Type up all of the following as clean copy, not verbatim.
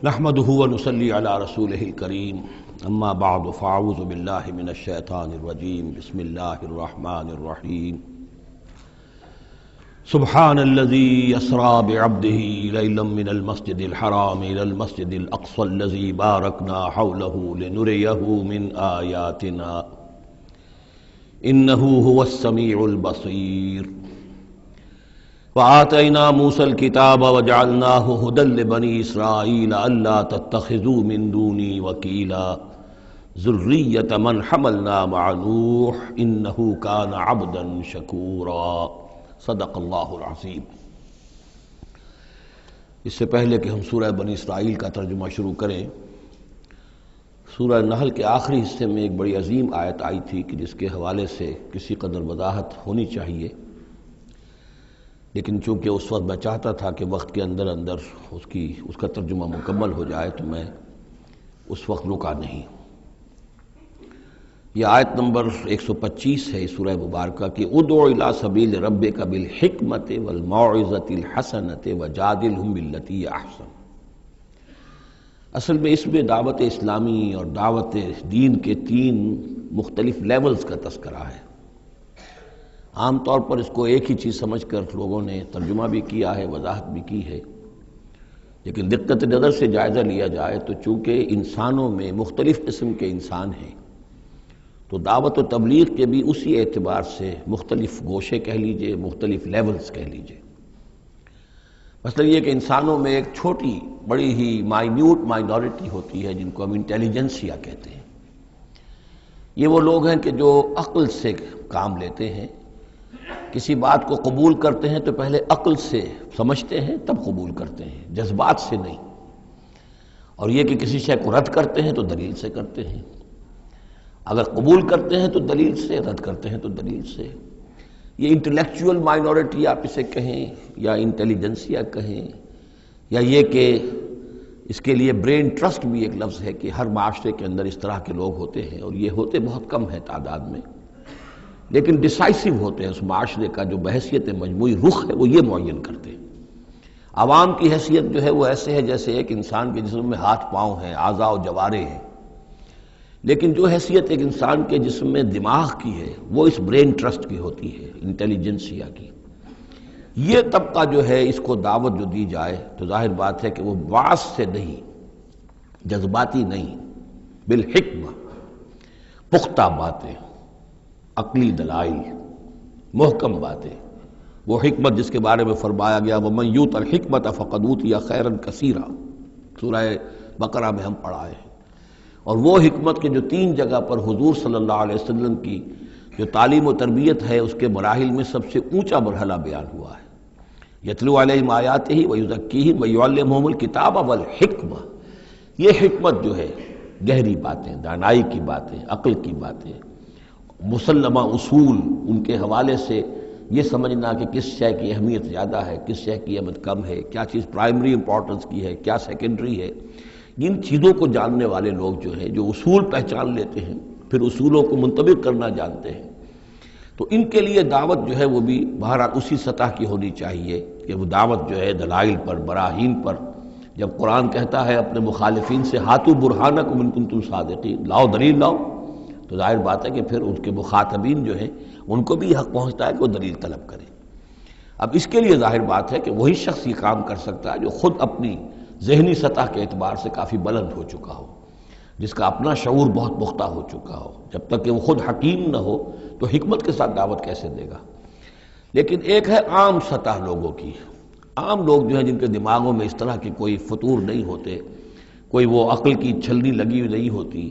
نحمده ونصلي على رسوله الكريم اما بعد فاعوذ بالله من الشيطان الرجيم بسم الله الرحمن الرحيم سبحان الذي يسرى بعبده ليلا من المسجد الحرام إلى المسجد الأقصى الذي باركنا حوله لنريه من آياتنا إنه هو السميع البصير وآتينا موسى الكتاب وجعلناه هدى لبني إسرائيل ألا تتخذوا من دوني وكيلا ذرية من حملنا مع نوح إنه كان عبدا شكورا صدق اللہ العظیم۔ اس سے پہلے کہ ہم سورہ بنی اسرائیل کا ترجمہ شروع کریں، سورہ نحل کے آخری حصے میں ایک بڑی عظیم آیت آئی تھی کہ جس کے حوالے سے کسی قدر وضاحت ہونی چاہیے، لیکن چونکہ اس وقت میں چاہتا تھا کہ وقت کے اندر اس کا ترجمہ مکمل ہو جائے تو میں اس وقت رکا نہیں۔ یہ آیت نمبر 125 ہے سورہ مبارکہ کی ادع الی سبیل ربک بالحکمت والموعظۃ الحسنۃ وجادلھم باللتی ہی احسن۔ اصل میں اس میں دعوت اسلامی اور دعوت دین کے 3 مختلف لیولز کا تذکرہ ہے۔ عام طور پر اس کو ایک ہی چیز سمجھ کر لوگوں نے ترجمہ بھی کیا ہے، وضاحت بھی کی ہے، لیکن دقت نظر سے جائزہ لیا جائے تو چونکہ انسانوں میں مختلف قسم کے انسان ہیں تو دعوت و تبلیغ کے بھی اسی اعتبار سے مختلف گوشے کہہ لیجئے، مختلف لیولز کہہ لیجئے۔ مثلا یہ کہ انسانوں میں ایک چھوٹی بڑی ہی مائنورٹی ہوتی ہے جن کو ہم انٹیلیجنسیا کہتے ہیں۔ یہ وہ لوگ ہیں کہ جو عقل سے کام لیتے ہیں، کسی بات کو قبول کرتے ہیں تو پہلے عقل سے سمجھتے ہیں تب قبول کرتے ہیں، جذبات سے نہیں۔ اور یہ کہ کسی شے کو رد کرتے ہیں تو دلیل سے کرتے ہیں، اگر قبول کرتے ہیں تو دلیل سے، رد کرتے ہیں تو دلیل سے۔ یہ انٹلیکچوئل مائنورٹی آپ اسے کہیں یا انٹیلیجنسیا کہیں، یا یہ کہ اس کے لیے برین ٹرسٹ بھی ایک لفظ ہے کہ ہر معاشرے کے اندر اس طرح کے لوگ ہوتے ہیں، اور یہ ہوتے بہت کم ہیں تعداد میں، لیکن ڈیسائسو ہوتے ہیں۔ اس معاشرے کا جو بحیثیت مجموعی رخ ہے وہ یہ معین کرتے ہیں۔ عوام کی حیثیت جو ہے وہ ایسے ہے جیسے ایک انسان کے جسم میں ہاتھ پاؤں ہیں، اعضاء و جوارے ہیں، لیکن جو حیثیت ایک انسان کے جسم میں دماغ کی ہے وہ اس برین ٹرسٹ کی ہوتی ہے، انٹیلیجنسیا کی۔ یہ طبقہ جو ہے اس کو دعوت جو دی جائے تو ظاہر بات ہے کہ وہ واعظ سے نہیں، جذباتی نہیں، بالحکمہ، پختہ باتیں، عقلی دلائل، محکم باتیں، وہ حکمت جس کے بارے میں فرمایا گیا وَمَن یُؤْتَ الْحِکْمَةَ فَقَدْ أُوتِیَ خَیْرًا کَثِیرًا، سورہ بقرہ میں ہم پڑھا ہے۔ اور وہ حکمت کے جو 3 جگہ پر حضور صلی اللہ علیہ وسلم کی جو تعلیم و تربیت ہے اس کے مراحل میں سب سے اونچا مرحلہ بیان ہوا ہے، یتلو علیہم آیاتہ ویزکیہم ویعلمہم الکتاب والحکمہ۔ یہ حکمت جو ہے گہری باتیں، دانائی کی باتیں، عقل کی باتیں، مسلمہ اصول، ان کے حوالے سے یہ سمجھنا کہ کس شے کی اہمیت زیادہ ہے، کس شے کی اہمیت کم ہے، کیا چیز پرائمری امپورٹنس کی ہے، کیا سیکنڈری ہے، ان چیزوں کو جاننے والے لوگ جو ہیں، جو اصول پہچان لیتے ہیں، پھر اصولوں کو منطبق کرنا جانتے ہیں، تو ان کے لیے دعوت جو ہے وہ بھی بہرحال اسی سطح کی ہونی چاہیے کہ وہ دعوت جو ہے دلائل پر، براہین پر۔ جب قرآن کہتا ہے اپنے مخالفین سے ہاتھو برہانکم ان کنتم صادقین، لاؤ دلیل لاؤ، تو ظاہر بات ہے کہ پھر ان کے مخاطبین جو ہیں ان کو بھی حق پہنچتا ہے کہ وہ دلیل طلب کریں۔ اب اس کے لیے ظاہر بات ہے کہ وہی شخص یہ کام کر سکتا ہے جو خود اپنی ذہنی سطح کے اعتبار سے کافی بلند ہو چکا ہو، جس کا اپنا شعور بہت پختہ ہو چکا ہو۔ جب تک کہ وہ خود حکیم نہ ہو تو حکمت کے ساتھ دعوت کیسے دے گا؟ لیکن ایک ہے عام سطح لوگوں کی، عام لوگ جو ہیں جن کے دماغوں میں اس طرح کے کوئی فطور نہیں ہوتے، کوئی وہ عقل کی چھلنی لگی ہوئی نہیں ہوتی،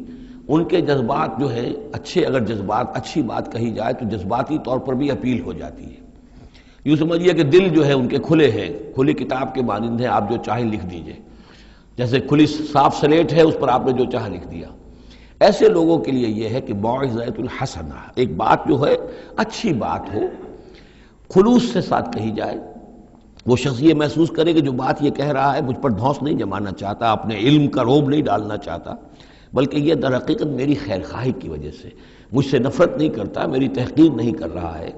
ان کے جذبات جو ہیں اچھے، اگر جذبات اچھی بات کہی جائے تو جذباتی طور پر بھی اپیل ہو جاتی ہے۔ یوں سمجھیے کہ دل جو ہے ان کے کھلے ہیں، کھلی کتاب کے مانند ہیں، آپ جو چاہیں لکھ دیجئے، جیسے کھلی صاف سلیٹ ہے اس پر آپ نے جو چاہا لکھ دیا۔ ایسے لوگوں کے لیے یہ ہے کہ موعظۃ الحسنہ، ایک بات جو ہے اچھی بات ہو، خلوص سے ساتھ کہی جائے، وہ شخص یہ محسوس کرے کہ جو بات یہ کہہ رہا ہے مجھ پر دھونس نہیں جمانا چاہتا، اپنے علم کا روب نہیں ڈالنا چاہتا، بلکہ یہ در حقیقت میری خیر خواہی کی وجہ سے مجھ سے نفرت نہیں کرتا، میری تحقیر نہیں کر رہا ہے،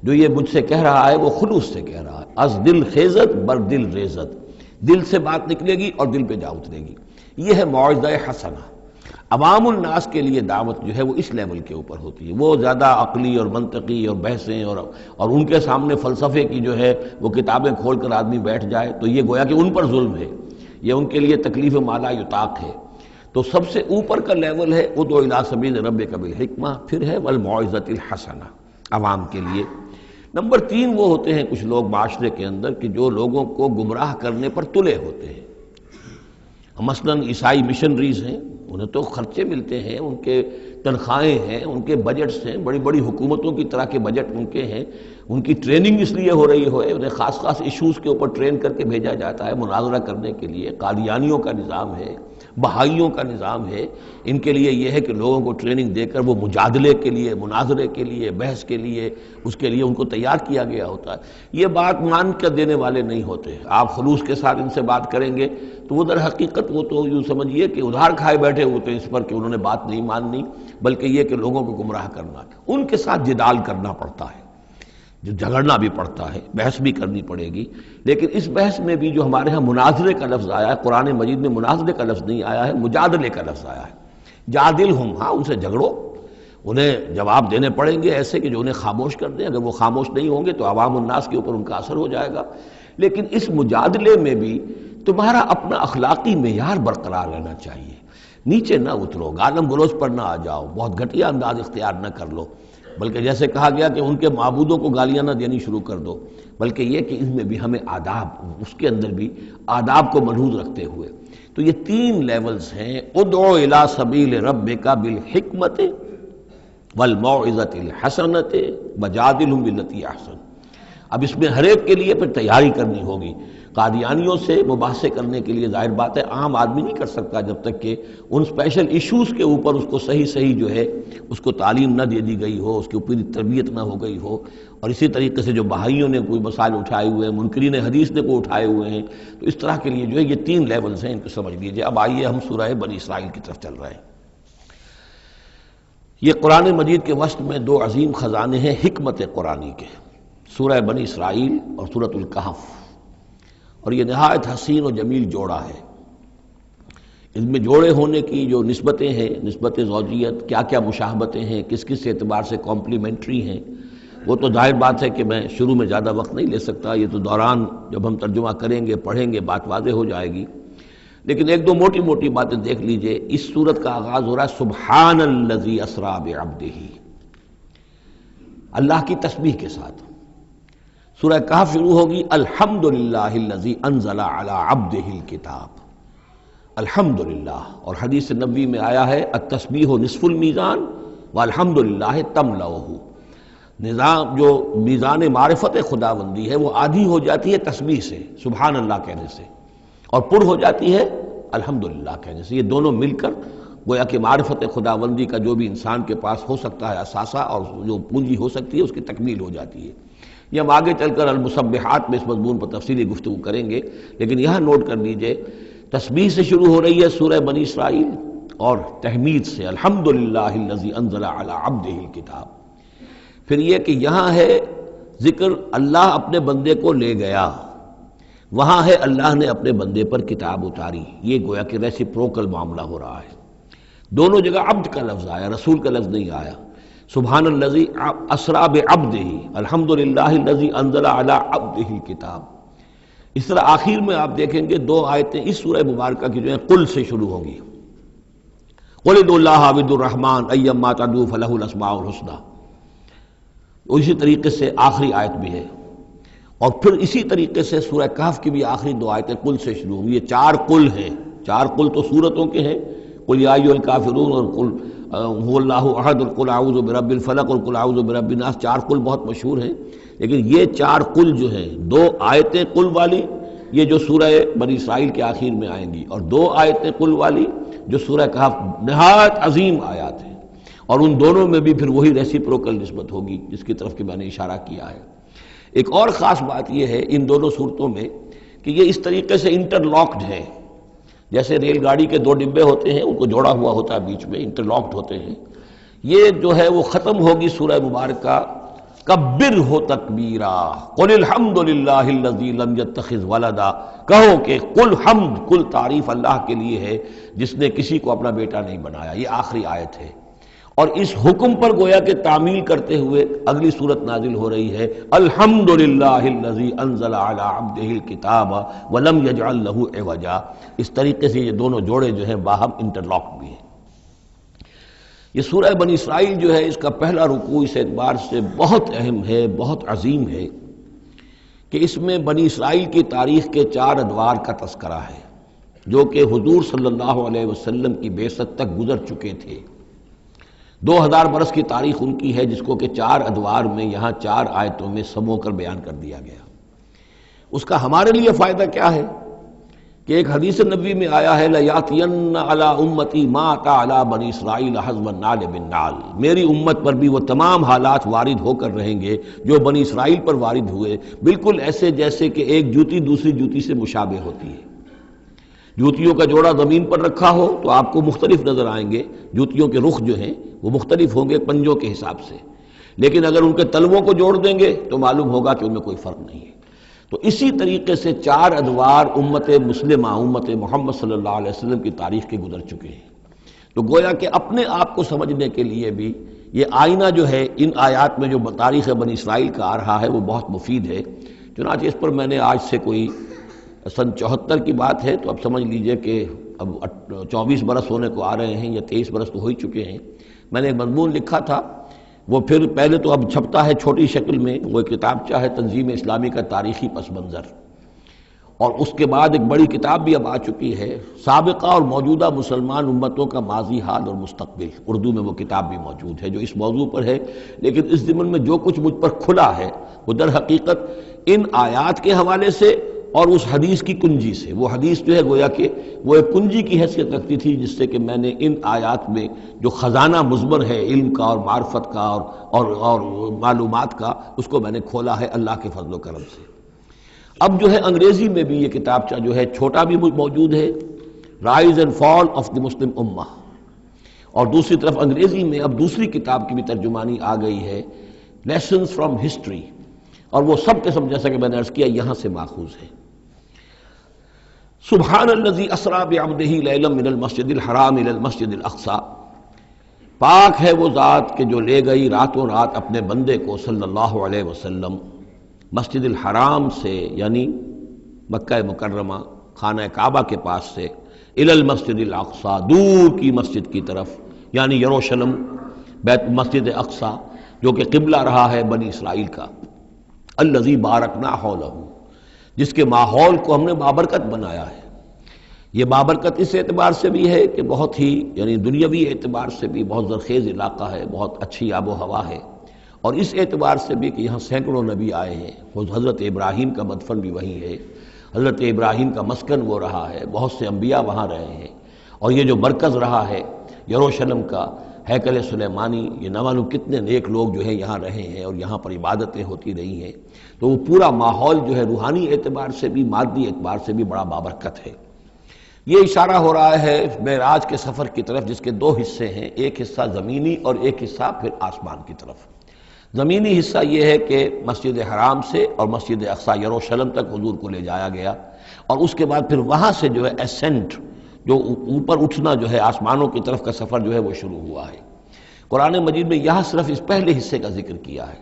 جو یہ مجھ سے کہہ رہا ہے وہ خلوص سے کہہ رہا ہے۔ از دل خیزت بر دل ریزت، دل سے بات نکلے گی اور دل پہ جا اترے گی. یہ ہے موعظہ حسنہ. عوام الناس کے لیے دعوت جو ہے وہ اس لیول کے اوپر ہوتی ہے. وہ زیادہ عقلی اور منطقی اور بحثیں اور ان کے سامنے فلسفے کی جو ہے وہ کتابیں کھول کر آدمی بیٹھ جائے تو یہ گویا کہ ان پر ظلم ہے، یہ ان کے لیے تکلیف مالا یطاق ہے. تو سب سے اوپر کا لیول ہے ادعو الی سبیل ربک بالحکمہ، پھر ہے والموعظۃ الحسنہ عوام کے لیے. نمبر 3 وہ ہوتے ہیں کچھ لوگ معاشرے کے اندر کہ جو لوگوں کو گمراہ کرنے پر تلے ہوتے ہیں. مثلاً عیسائی مشنریز ہیں، انہیں تو خرچے ملتے ہیں، ان کے تنخواہیں ہیں، ان کے بجٹس ہیں، بڑی بڑی حکومتوں کی طرح کے بجٹ ان کے ہیں. ان کی ٹریننگ اس لیے ہو رہی ہے، انہیں خاص خاص ایشوز کے اوپر ٹرین کر کے بھیجا جاتا ہے مناظرہ کرنے کے لیے. قادیانیوں کا نظام ہے، بہائیوں کا نظام ہے. ان کے لیے یہ ہے کہ لوگوں کو ٹریننگ دے کر وہ مجادلے کے لیے، مناظرے کے لیے، بحث کے لیے، اس کے لیے ان کو تیار کیا گیا ہوتا ہے. یہ بات مان کر دینے والے نہیں ہوتے. آپ خلوص کے ساتھ ان سے بات کریں گے تو وہ در حقیقت وہ تو یوں سمجھیے کہ ادھار کھائے بیٹھے ہوتے ہیں اس پر کہ انہوں نے بات نہیں ماننی، بلکہ یہ کہ لوگوں کو گمراہ کرنا. ان کے ساتھ جدال کرنا پڑتا ہے، جو جھگڑنا بھی پڑتا ہے، بحث بھی کرنی پڑے گی. لیکن اس بحث میں بھی جو ہمارے ہاں مناظرے کا لفظ آیا ہے، قرآن مجید میں مناظرے کا لفظ نہیں آیا ہے، مجادلے کا لفظ آیا ہے. جادلہم، ہاں ان سے جھگڑو، انہیں جواب دینے پڑیں گے ایسے کہ جو انہیں خاموش کر دیں. اگر وہ خاموش نہیں ہوں گے تو عوام الناس کے اوپر ان کا اثر ہو جائے گا. لیکن اس مجادلے میں بھی تمہارا اپنا اخلاقی معیار برقرار رہنا چاہیے. نیچے نہ اترو، گالم گلوچ پر نہ آ جاؤ، بہت گھٹیا انداز اختیار نہ کر لو، بلکہ جیسے کہا گیا کہ ان کے معبودوں کو گالیاں نہ دینی شروع کر دو، بلکہ یہ کہ ان میں بھی ہمیں آداب، اس کے اندر بھی آداب کو ملحوظ رکھتے ہوئے. تو یہ 3 لیولز ہیں. ادعو الی سبیل ربک بالحکمۃ والموعظۃ الحسنۃ وجادلہم باللتی احسن. اب اس میں ہر ایک کے لیے پھر تیاری کرنی ہوگی. قادیانیوں سے مباحثے کرنے کے لیے ظاہر بات ہے عام آدمی نہیں کر سکتا جب تک کہ ان اسپیشل ایشوز کے اوپر اس کو صحیح جو ہے اس کو تعلیم نہ دے دی گئی ہو، اس کی پوری تربیت نہ ہو گئی ہو. اور اسی طریقے سے جو بہائیوں نے کوئی مسائل اٹھائے ہوئے ہیں، منکرین حدیث نے کوئی اٹھائے ہوئے ہیں، تو اس طرح کے لیے جو ہے یہ 3 لیولز ہیں، ان کو سمجھ لیجیے. اب آئیے ہم سورہ بنی اسرائیل کی طرف چل رہے ہیں. یہ قرآن مجید کے وسط میں 2 عظیم خزانے ہیں حکمت قرآنی کے، سورہ بنی اسرائیل اور سورۃ الکہف. اور یہ نہایت حسین و جمیل جوڑا ہے. اس میں جوڑے ہونے کی جو نسبتیں ہیں، نسبت زوجیت، کیا کیا مشابہتیں ہیں، کس کس اعتبار سے کمپلیمنٹری ہیں، وہ تو ظاہر بات ہے کہ میں شروع میں زیادہ وقت نہیں لے سکتا. یہ تو دوران جب ہم ترجمہ کریں گے، پڑھیں گے، بات واضح ہو جائے گی. لیکن 1-2 موٹی موٹی باتیں دیکھ لیجئے. اس سورت کا آغاز ہو رہا ہے سبحان الذی اسریٰ بعبدہ، اللہ کی تسبیح کے ساتھ. سورہ کہف شروع ہوگی الحمدللہ الذی انزل علی عبدہ الکتاب. الحمدللہ، اور حدیث نبوی میں آیا ہے التسبیح نصف المیزان والحمدللہ تملؤہ. نظام جو میزان معرفت خداوندی ہے وہ آدھی ہو جاتی ہے تسبیح سے، سبحان اللہ کہنے سے، اور پر ہو جاتی ہے الحمدللہ کہنے سے. یہ دونوں مل کر گویا کہ معرفت خداوندی کا جو بھی انسان کے پاس ہو سکتا ہے اثاثہ اور جو پونجی ہو سکتی ہے اس کی تکمیل ہو جاتی ہے. یہ ہم آگے چل کر المسبحات میں اس مضمون پر تفصیلی گفتگو کریں گے. لیکن یہاں نوٹ کر لیجئے تسبیح سے شروع ہو رہی ہے سورہ بنی اسرائیل اور تحمید سے الحمدللہ الذی انزل علی عبدہ الکتاب. پھر یہ کہ یہاں ہے ذکر اللہ اپنے بندے کو لے گیا، وہاں ہے اللہ نے اپنے بندے پر کتاب اتاری. یہ گویا کہ ریسیپروکل معاملہ ہو رہا ہے. دونوں جگہ عبد کا لفظ آیا، رسول کا لفظ نہیں آیا. سبحان الذی اسریٰ بعبدہ الحمدللہ الذی انزل علی عبدہ الکتاب. اس طرح آخر میں آپ دیکھیں گے 2 آیتیں اس سورہ مبارکہ کی جو ہیں قل سے شروع ہوں گی. قل ادعوا اللہ او ادعوا الرحمن ایما تدعوا فلہ الاسماء الحسنی. اسی طریقے سے آخری آیت بھی ہے. اور پھر اسی طریقے سے سورہ کہف کی بھی آخری 2 آیتیں قل سے شروع ہوں گی. یہ 4 قل ہیں. 4 قل تو سورتوں کے ہیں، قل یا ایھا الکافرون اور قل هو اللہ احد اور قل اعوذ برب الفلق اور قل اعوذ برب الناس. 4 قل بہت مشہور ہیں، لیکن یہ 4 قل جو ہیں 2 آیتیں قل والی یہ جو سورہ بنی اسرائیل کے آخر میں آئیں گی، اور 2 آیتیں قل والی جو سورہ کہف نہایت عظیم آیات ہیں. اور ان دونوں میں بھی پھر وہی ریسیپروکل نسبت ہوگی جس کی طرف کہ میں نے اشارہ کیا ہے. ایک اور خاص بات یہ ہے ان دونوں صورتوں میں کہ یہ اس طریقے سے انٹرلاکڈ ہے، جیسے ریل گاڑی کے 2 ڈبے ہوتے ہیں، ان کو جوڑا ہوا ہوتا ہے بیچ میں، انٹرلاکڈ ہوتے ہیں. یہ جو ہے وہ ختم ہوگی سورہ مبارکہ کبر ہو تکبیرا قل الحمد للہ الذی لم یتخذ ولدا، کہو کہ قل حمد، کل تعریف اللہ کے لیے ہے جس نے کسی کو اپنا بیٹا نہیں بنایا۔ یہ آخری آیت ہے، اور اس حکم پر گویا کہ تعمیل کرتے ہوئے اگلی صورت نازل ہو رہی ہے، الحمد للہ الذی انزل علی عبدہ الکتاب ولم یجعل لہ عوجا۔ اس طریقے سے یہ دونوں جوڑے جو ہیں باہم انٹرلاک بھی ہیں۔ یہ سورہ بنی اسرائیل جو ہے، اس کا پہلا رکوع اس اعتبار سے بہت اہم ہے، بہت عظیم ہے کہ اس میں بنی اسرائیل کی تاریخ کے 4 ادوار کا تذکرہ ہے جو کہ حضور صلی اللہ علیہ وسلم کی بعثت تک گزر چکے تھے۔ 2000 برس کی تاریخ ان کی ہے، جس کو کہ 4 ادوار میں یہاں 4 آیتوں میں سمو کر بیان کر دیا گیا۔ اس کا ہمارے لیے فائدہ کیا ہے کہ ایک حدیث نبوی میں آیا ہے، لَيَأْتِيَنَّ عَلَىٰ أُمَّتِي مَا أَتَىٰ عَلَىٰ بَنِي إِسْرَائِيلَ حَزْوَ النَّعْلِ بِالنَّعْلِ، میری امت پر بھی وہ تمام حالات وارد ہو کر رہیں گے جو بنی اسرائیل پر وارد ہوئے، بالکل ایسے جیسے کہ ایک جوتی دوسری جوتی سے مشابہ ہوتی ہے۔ جوتیوں کا جوڑا زمین پر رکھا ہو تو آپ کو مختلف نظر آئیں گے، جوتیوں کے رخ جو ہیں وہ مختلف ہوں گے پنجوں کے حساب سے، لیکن اگر ان کے تلووں کو جوڑ دیں گے تو معلوم ہوگا کہ ان میں کوئی فرق نہیں ہے۔ تو اسی طریقے سے 4 ادوار امت مسلمہ، امت محمد صلی اللہ علیہ وسلم کی تاریخ کے گزر چکے ہیں۔ تو گویا کہ اپنے آپ کو سمجھنے کے لیے بھی یہ آئینہ جو ہے ان آیات میں جو تاریخ بنی اسرائیل کا آ رہا ہے وہ بہت مفید ہے۔ چنانچہ اس پر میں نے آج سے کوئی سن 74 کی بات ہے تو اب سمجھ لیجئے کہ اب 24 برس ہونے کو آ رہے ہیں یا 23 برس تو ہو ہی چکے ہیں۔ میں نے ایک مضمون لکھا تھا، وہ پھر پہلے تو اب چھپتا ہے چھوٹی شکل میں، وہ کتابچہ ہے تنظیم اسلامی کا تاریخی پس منظر، اور اس کے بعد ایک بڑی کتاب بھی اب آ چکی ہے، سابقہ اور موجودہ مسلمان امتوں کا ماضی، حال اور مستقبل، اردو میں وہ کتاب بھی موجود ہے جو اس موضوع پر ہے۔ لیکن اس ضمن میں جو کچھ مجھ پر کھلا ہے وہ در حقیقت ان آیات کے حوالے سے اور اس حدیث کی کنجی سے، وہ حدیث جو ہے گویا کہ وہ ایک کنجی کی حیثیت رکھتی تھی جس سے کہ میں نے ان آیات میں جو خزانہ مضمر ہے علم کا اور معرفت کا اور معلومات کا، اس کو میں نے کھولا ہے اللہ کے فضل و کرم سے۔ اب جو ہے انگریزی میں بھی یہ کتابچہ جو ہے چھوٹا بھی موجود ہے، rise and fall of the Muslim امہ، اور دوسری طرف انگریزی میں اب دوسری کتاب کی بھی ترجمانی آ گئی ہے، لیسنز فرام ہسٹری، اور وہ سب کے سب جیسا کہ میں نے عرض کیا یہاں سے ماخوذ ہے۔ سبحان الذی اسریٰ بعبدہ لیلا من المسجد الحرام الی المسجد الاقصی، پاک ہے وہ ذات کہ جو لے گئی راتوں رات اپنے بندے کو صلی اللہ علیہ وسلم مسجد الحرام سے، یعنی مکہ مکرمہ خانہ کعبہ کے پاس سے، الی المسجد الاقصی، دور کی مسجد کی طرف، یعنی یروشلم، بیت مسجد اقصی جو کہ قبلہ رہا ہے بنی اسرائیل کا، الذی بارکنا حولہ، جس کے ماحول کو ہم نے بابرکت بنایا ہے۔ یہ بابرکت اس اعتبار سے بھی ہے کہ بہت ہی یعنی دنیاوی اعتبار سے بھی بہت زرخیز علاقہ ہے، بہت اچھی آب و ہوا ہے، اور اس اعتبار سے بھی کہ یہاں سینکڑوں نبی آئے ہیں، حضرت ابراہیم کا مدفن بھی وہیں ہے، حضرت ابراہیم کا مسکن وہ رہا ہے، بہت سے انبیاء وہاں رہے ہیں، اور یہ جو مرکز رہا ہے یروشلم کا، ہیکل سلیمانی، یہ نہ معلوم کتنے نیک لوگ جو ہیں یہاں رہے ہیں اور یہاں پر عبادتیں ہوتی رہی ہیں، تو وہ پورا ماحول جو ہے روحانی اعتبار سے بھی مادی اعتبار سے بھی بڑا بابرکت ہے۔ یہ اشارہ ہو رہا ہے معراج کے سفر کی طرف، جس کے 2 حصے ہیں، ایک حصہ زمینی اور ایک حصہ پھر آسمان کی طرف۔ زمینی حصہ یہ ہے کہ مسجد حرام سے اور مسجد اقصی یروشلم تک حضور کو لے جایا گیا، اور اس کے بعد پھر وہاں سے جو ہے اسینٹ، جو اوپر اٹھنا جو ہے آسمانوں کی طرف کا سفر جو ہے وہ شروع ہوا ہے۔ قرآن مجید میں یہاں صرف اس پہلے حصے کا ذکر کیا ہے،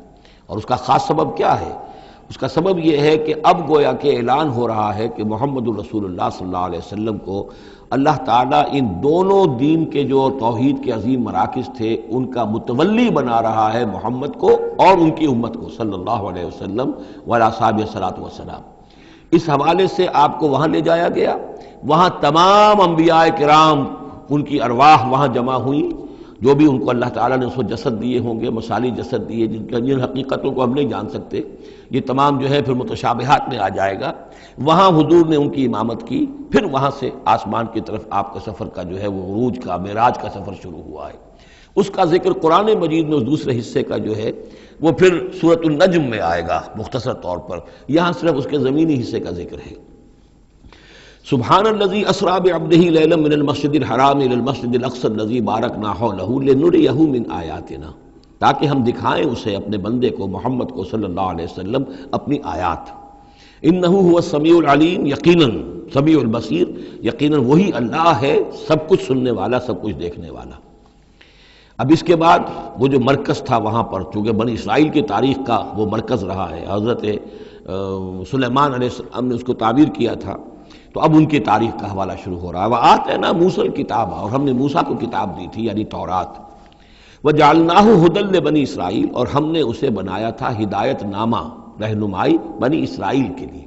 اور اس کا خاص سبب کیا ہے؟ اس کا سبب یہ ہے کہ اب گویا کہ اعلان ہو رہا ہے کہ محمد الرسول اللہ صلی اللہ علیہ وسلم کو اللہ تعالیٰ ان دونوں دین کے جو توحید کے عظیم مراکز تھے ان کا متولی بنا رہا ہے، محمد کو اور ان کی امت کو صلی اللہ علیہ وسلم وعلی اصحابہ الصلاۃ والسلام۔ اس حوالے سے آپ کو وہاں لے جایا گیا، وہاں تمام انبیاء کرام ان کی ارواح وہاں جمع ہوئیں، جو بھی ان کو اللہ تعالیٰ نے اس کو جسد دیے ہوں گے، مثالی جسد دیے جن حقیقتوں کو ہم نہیں جان سکتے، یہ تمام جو ہے پھر متشابہات میں آ جائے گا۔ وہاں حضور نے ان کی امامت کی، پھر وہاں سے آسمان کی طرف آپ کا سفر کا جو ہے وہ عروج کا، معراج کا سفر شروع ہوا ہے۔ اس کا ذکر قرآن مجید میں اس دوسرے حصے کا جو ہے وہ پھر سورۃ النجم میں آئے گا مختصر طور پر، یہاں صرف اس کے زمینی حصے کا ذکر ہے۔ سبحان الذی اسریٰ بعبدہ لیلا من المسجد الحرام الی المسجد الاقصی الذی بارکنا حولہ لنریہ من آیاتنا، تاکہ ہم دکھائیں اسے اپنے بندے کو محمد کو صلی اللہ علیہ وسلم اپنی آیات۔ انہ هو السمیع العلیم، یقیناً سمیع البصیر، یقیناً وہی اللہ ہے سب کچھ سننے والا، سب کچھ دیکھنے والا۔ اب اس کے بعد وہ جو مرکز تھا وہاں پر، چونکہ بنی اسرائیل کی تاریخ کا وہ مرکز رہا ہے، حضرت سلیمان علیہ السلام نے اس کو تعبیر کیا تھا، تو اب ان کی تاریخ کا حوالہ شروع ہو رہا ہے۔ وَآتَيْنَا مُوسَى الْكِتَابَ، اور ہم نے موسیٰ کو کتاب دی تھی یعنی تورات۔ وَجَعَلْنَاهُ هُدًى لِبَنِي اسرائیل، اور ہم نے اسے بنایا تھا ہدایت نامہ، رہنمائی بنی اسرائیل کے لیے۔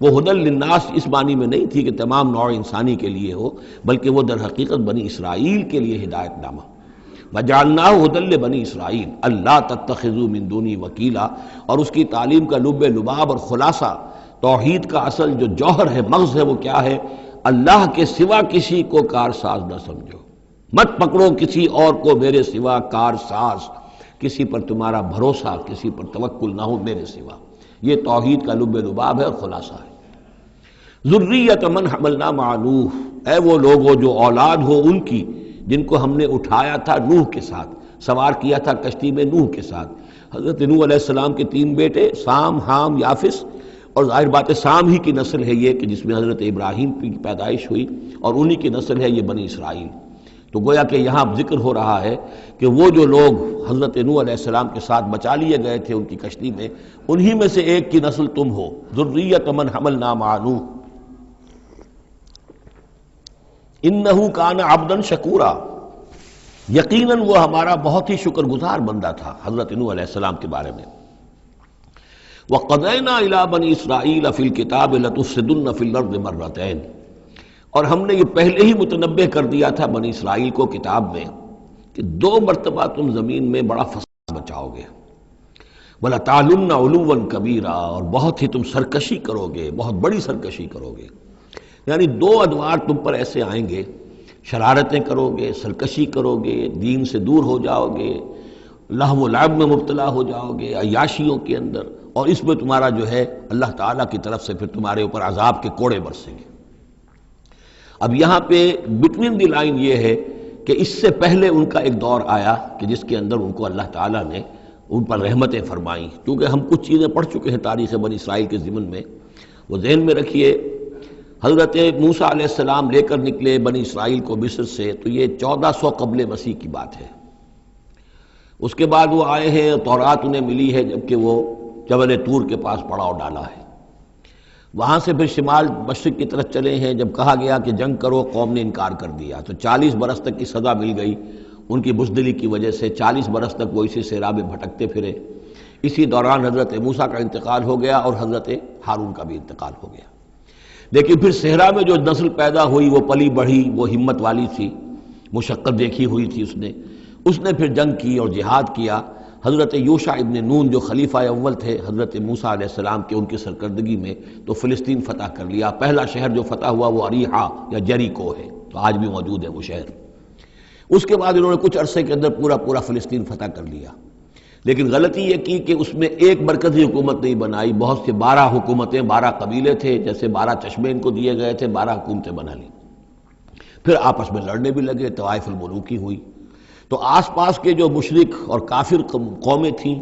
وہ ہدل للناس اس معنی میں نہیں تھی کہ تمام نوع انسانی کے لیے ہو، بلکہ وہ در حقیقت بنی اسرائیل کے لیے ہدایت نامہ۔ وَجَعَلْنَاهُ هُدًى لِبَنِي اسرائیل أَلَّا تَتَّخِذُوا مِن دُونِي وَكِيلًا، اور اس کی تعلیم کا لب لباب اور خلاصہ، توحید کا اصل جو جوہر ہے، مغز ہے، وہ کیا ہے؟ اللہ کے سوا کسی کو کارساز نہ سمجھو، مت پکڑو کسی اور کو میرے سوا کارساز، کسی پر تمہارا بھروسہ، کسی پر توکل نہ ہو میرے سوا۔ یہ توحید کا لب لباب ہے اور خلاصہ ہے۔ ذریۃ من حملنا مع نوح، اے وہ لوگوں جو اولاد ہو ان کی جن کو ہم نے اٹھایا تھا نوح کے ساتھ، سوار کیا تھا کشتی میں نوح کے ساتھ۔ حضرت نوح علیہ السلام کے 3 بیٹے، سام، حام، یافس، اور ظاہر بات ہے سام ہی کی نسل ہے یہ کہ جس میں حضرت ابراہیم کی پیدائش ہوئی، اور انہی کی نسل ہے یہ بنی اسرائیل۔ تو گویا کہ یہاں ذکر ہو رہا ہے کہ وہ جو لوگ حضرت نوح علیہ السلام کے ساتھ بچا لیے گئے تھے ان کی کشتی میں، انہی میں سے ایک کی نسل تم ہو۔ ذریۃ من حملنا مع نوح انہ کان عبدا شکورا، یقیناً وہ ہمارا بہت ہی شکر گزار بندہ تھا حضرت نوح علیہ السلام کے بارے میں۔ وَقَضَيْنَا إِلَىٰ بَنِي إِسْرَائِيلَ فِي الْكِتَابِ لَتُفْسِدُنَّ فِي الْأَرْضِ مَرَّتَيْنِ، اور ہم نے یہ پہلے ہی متنبہ کر دیا تھا بنی اسرائیل کو کتاب میں کہ 2 مرتبہ تم زمین میں بڑا فساد مچاؤ گے۔ وَلَتَعْلُنَّ عُلُوًّا كَبِيرًا، اور بہت ہی تم سرکشی کرو گے، بہت بڑی سرکشی کرو گے۔ یعنی 2 ادوار تم پر ایسے آئیں گے، شرارتیں کرو گے، سرکشی کرو گے، دین سے دور ہو جاؤ گے، لہو و لعب میں مبتلا ہو جاؤ گے، عیاشیوں کے اندر، اور اس میں تمہارا جو ہے اللہ تعالیٰ کی طرف سے پھر تمہارے اوپر عذاب کے کوڑے برسیں گے۔ اب یہاں پہ بٹوین دی لائن یہ ہے کہ اس سے پہلے ان کا ایک دور آیا کہ جس کے اندر ان کو اللہ تعالیٰ نے ان پر رحمتیں فرمائیں۔ کیونکہ ہم کچھ چیزیں پڑھ چکے ہیں تاریخ بنی اسرائیل کے ضمن میں، وہ ذہن میں رکھیے۔ حضرت موسیٰ علیہ السلام لے کر نکلے بنی اسرائیل کو مصر سے، تو یہ 1400 قبل مسیح کی بات ہے۔ اس کے بعد وہ آئے ہیں، تورات انہیں ملی ہے جبکہ وہ جبل طور کے پاس پڑاؤ ڈالا ہے۔ وہاں سے پھر شمال مشرق کی طرف چلے ہیں، جب کہا گیا کہ جنگ کرو قوم نے انکار کر دیا، تو 40 برس تک کی سزا مل گئی ان کی بزدلی کی وجہ سے۔ 40 برس تک وہ اسی صحرا میں بھٹکتے پھرے۔ اسی دوران حضرت موسیٰ کا انتقال ہو گیا اور حضرت ہارون کا بھی انتقال ہو گیا۔ لیکن پھر صحرا میں جو نسل پیدا ہوئی وہ پلی بڑھی، وہ ہمت والی تھی، مشقت دیکھی ہوئی تھی اس نے پھر جنگ کی اور جہاد کیا۔ حضرت یوشع ابن نون جو خلیفہ اول تھے حضرت موسیٰ علیہ السلام کے، ان کی سرکردگی میں تو فلسطین فتح کر لیا۔ پہلا شہر جو فتح ہوا وہ اریحا یا جریکو ہے، تو آج بھی موجود ہے وہ شہر۔ اس کے بعد انہوں نے کچھ عرصے کے اندر پورا فلسطین فتح کر لیا۔ لیکن غلطی یہ کی کہ اس میں ایک مرکزی حکومت نہیں بنائی، بہت سے 12 حکومتیں، 12 قبیلے تھے، جیسے 12 چشمے ان کو دیے گئے تھے، 12 حکومتیں بنا لی۔ پھر آپس میں لڑنے بھی لگے، طوائف الملوکی ہوئی۔ تو آس پاس کے جو مشرک اور کافر قومیں تھیں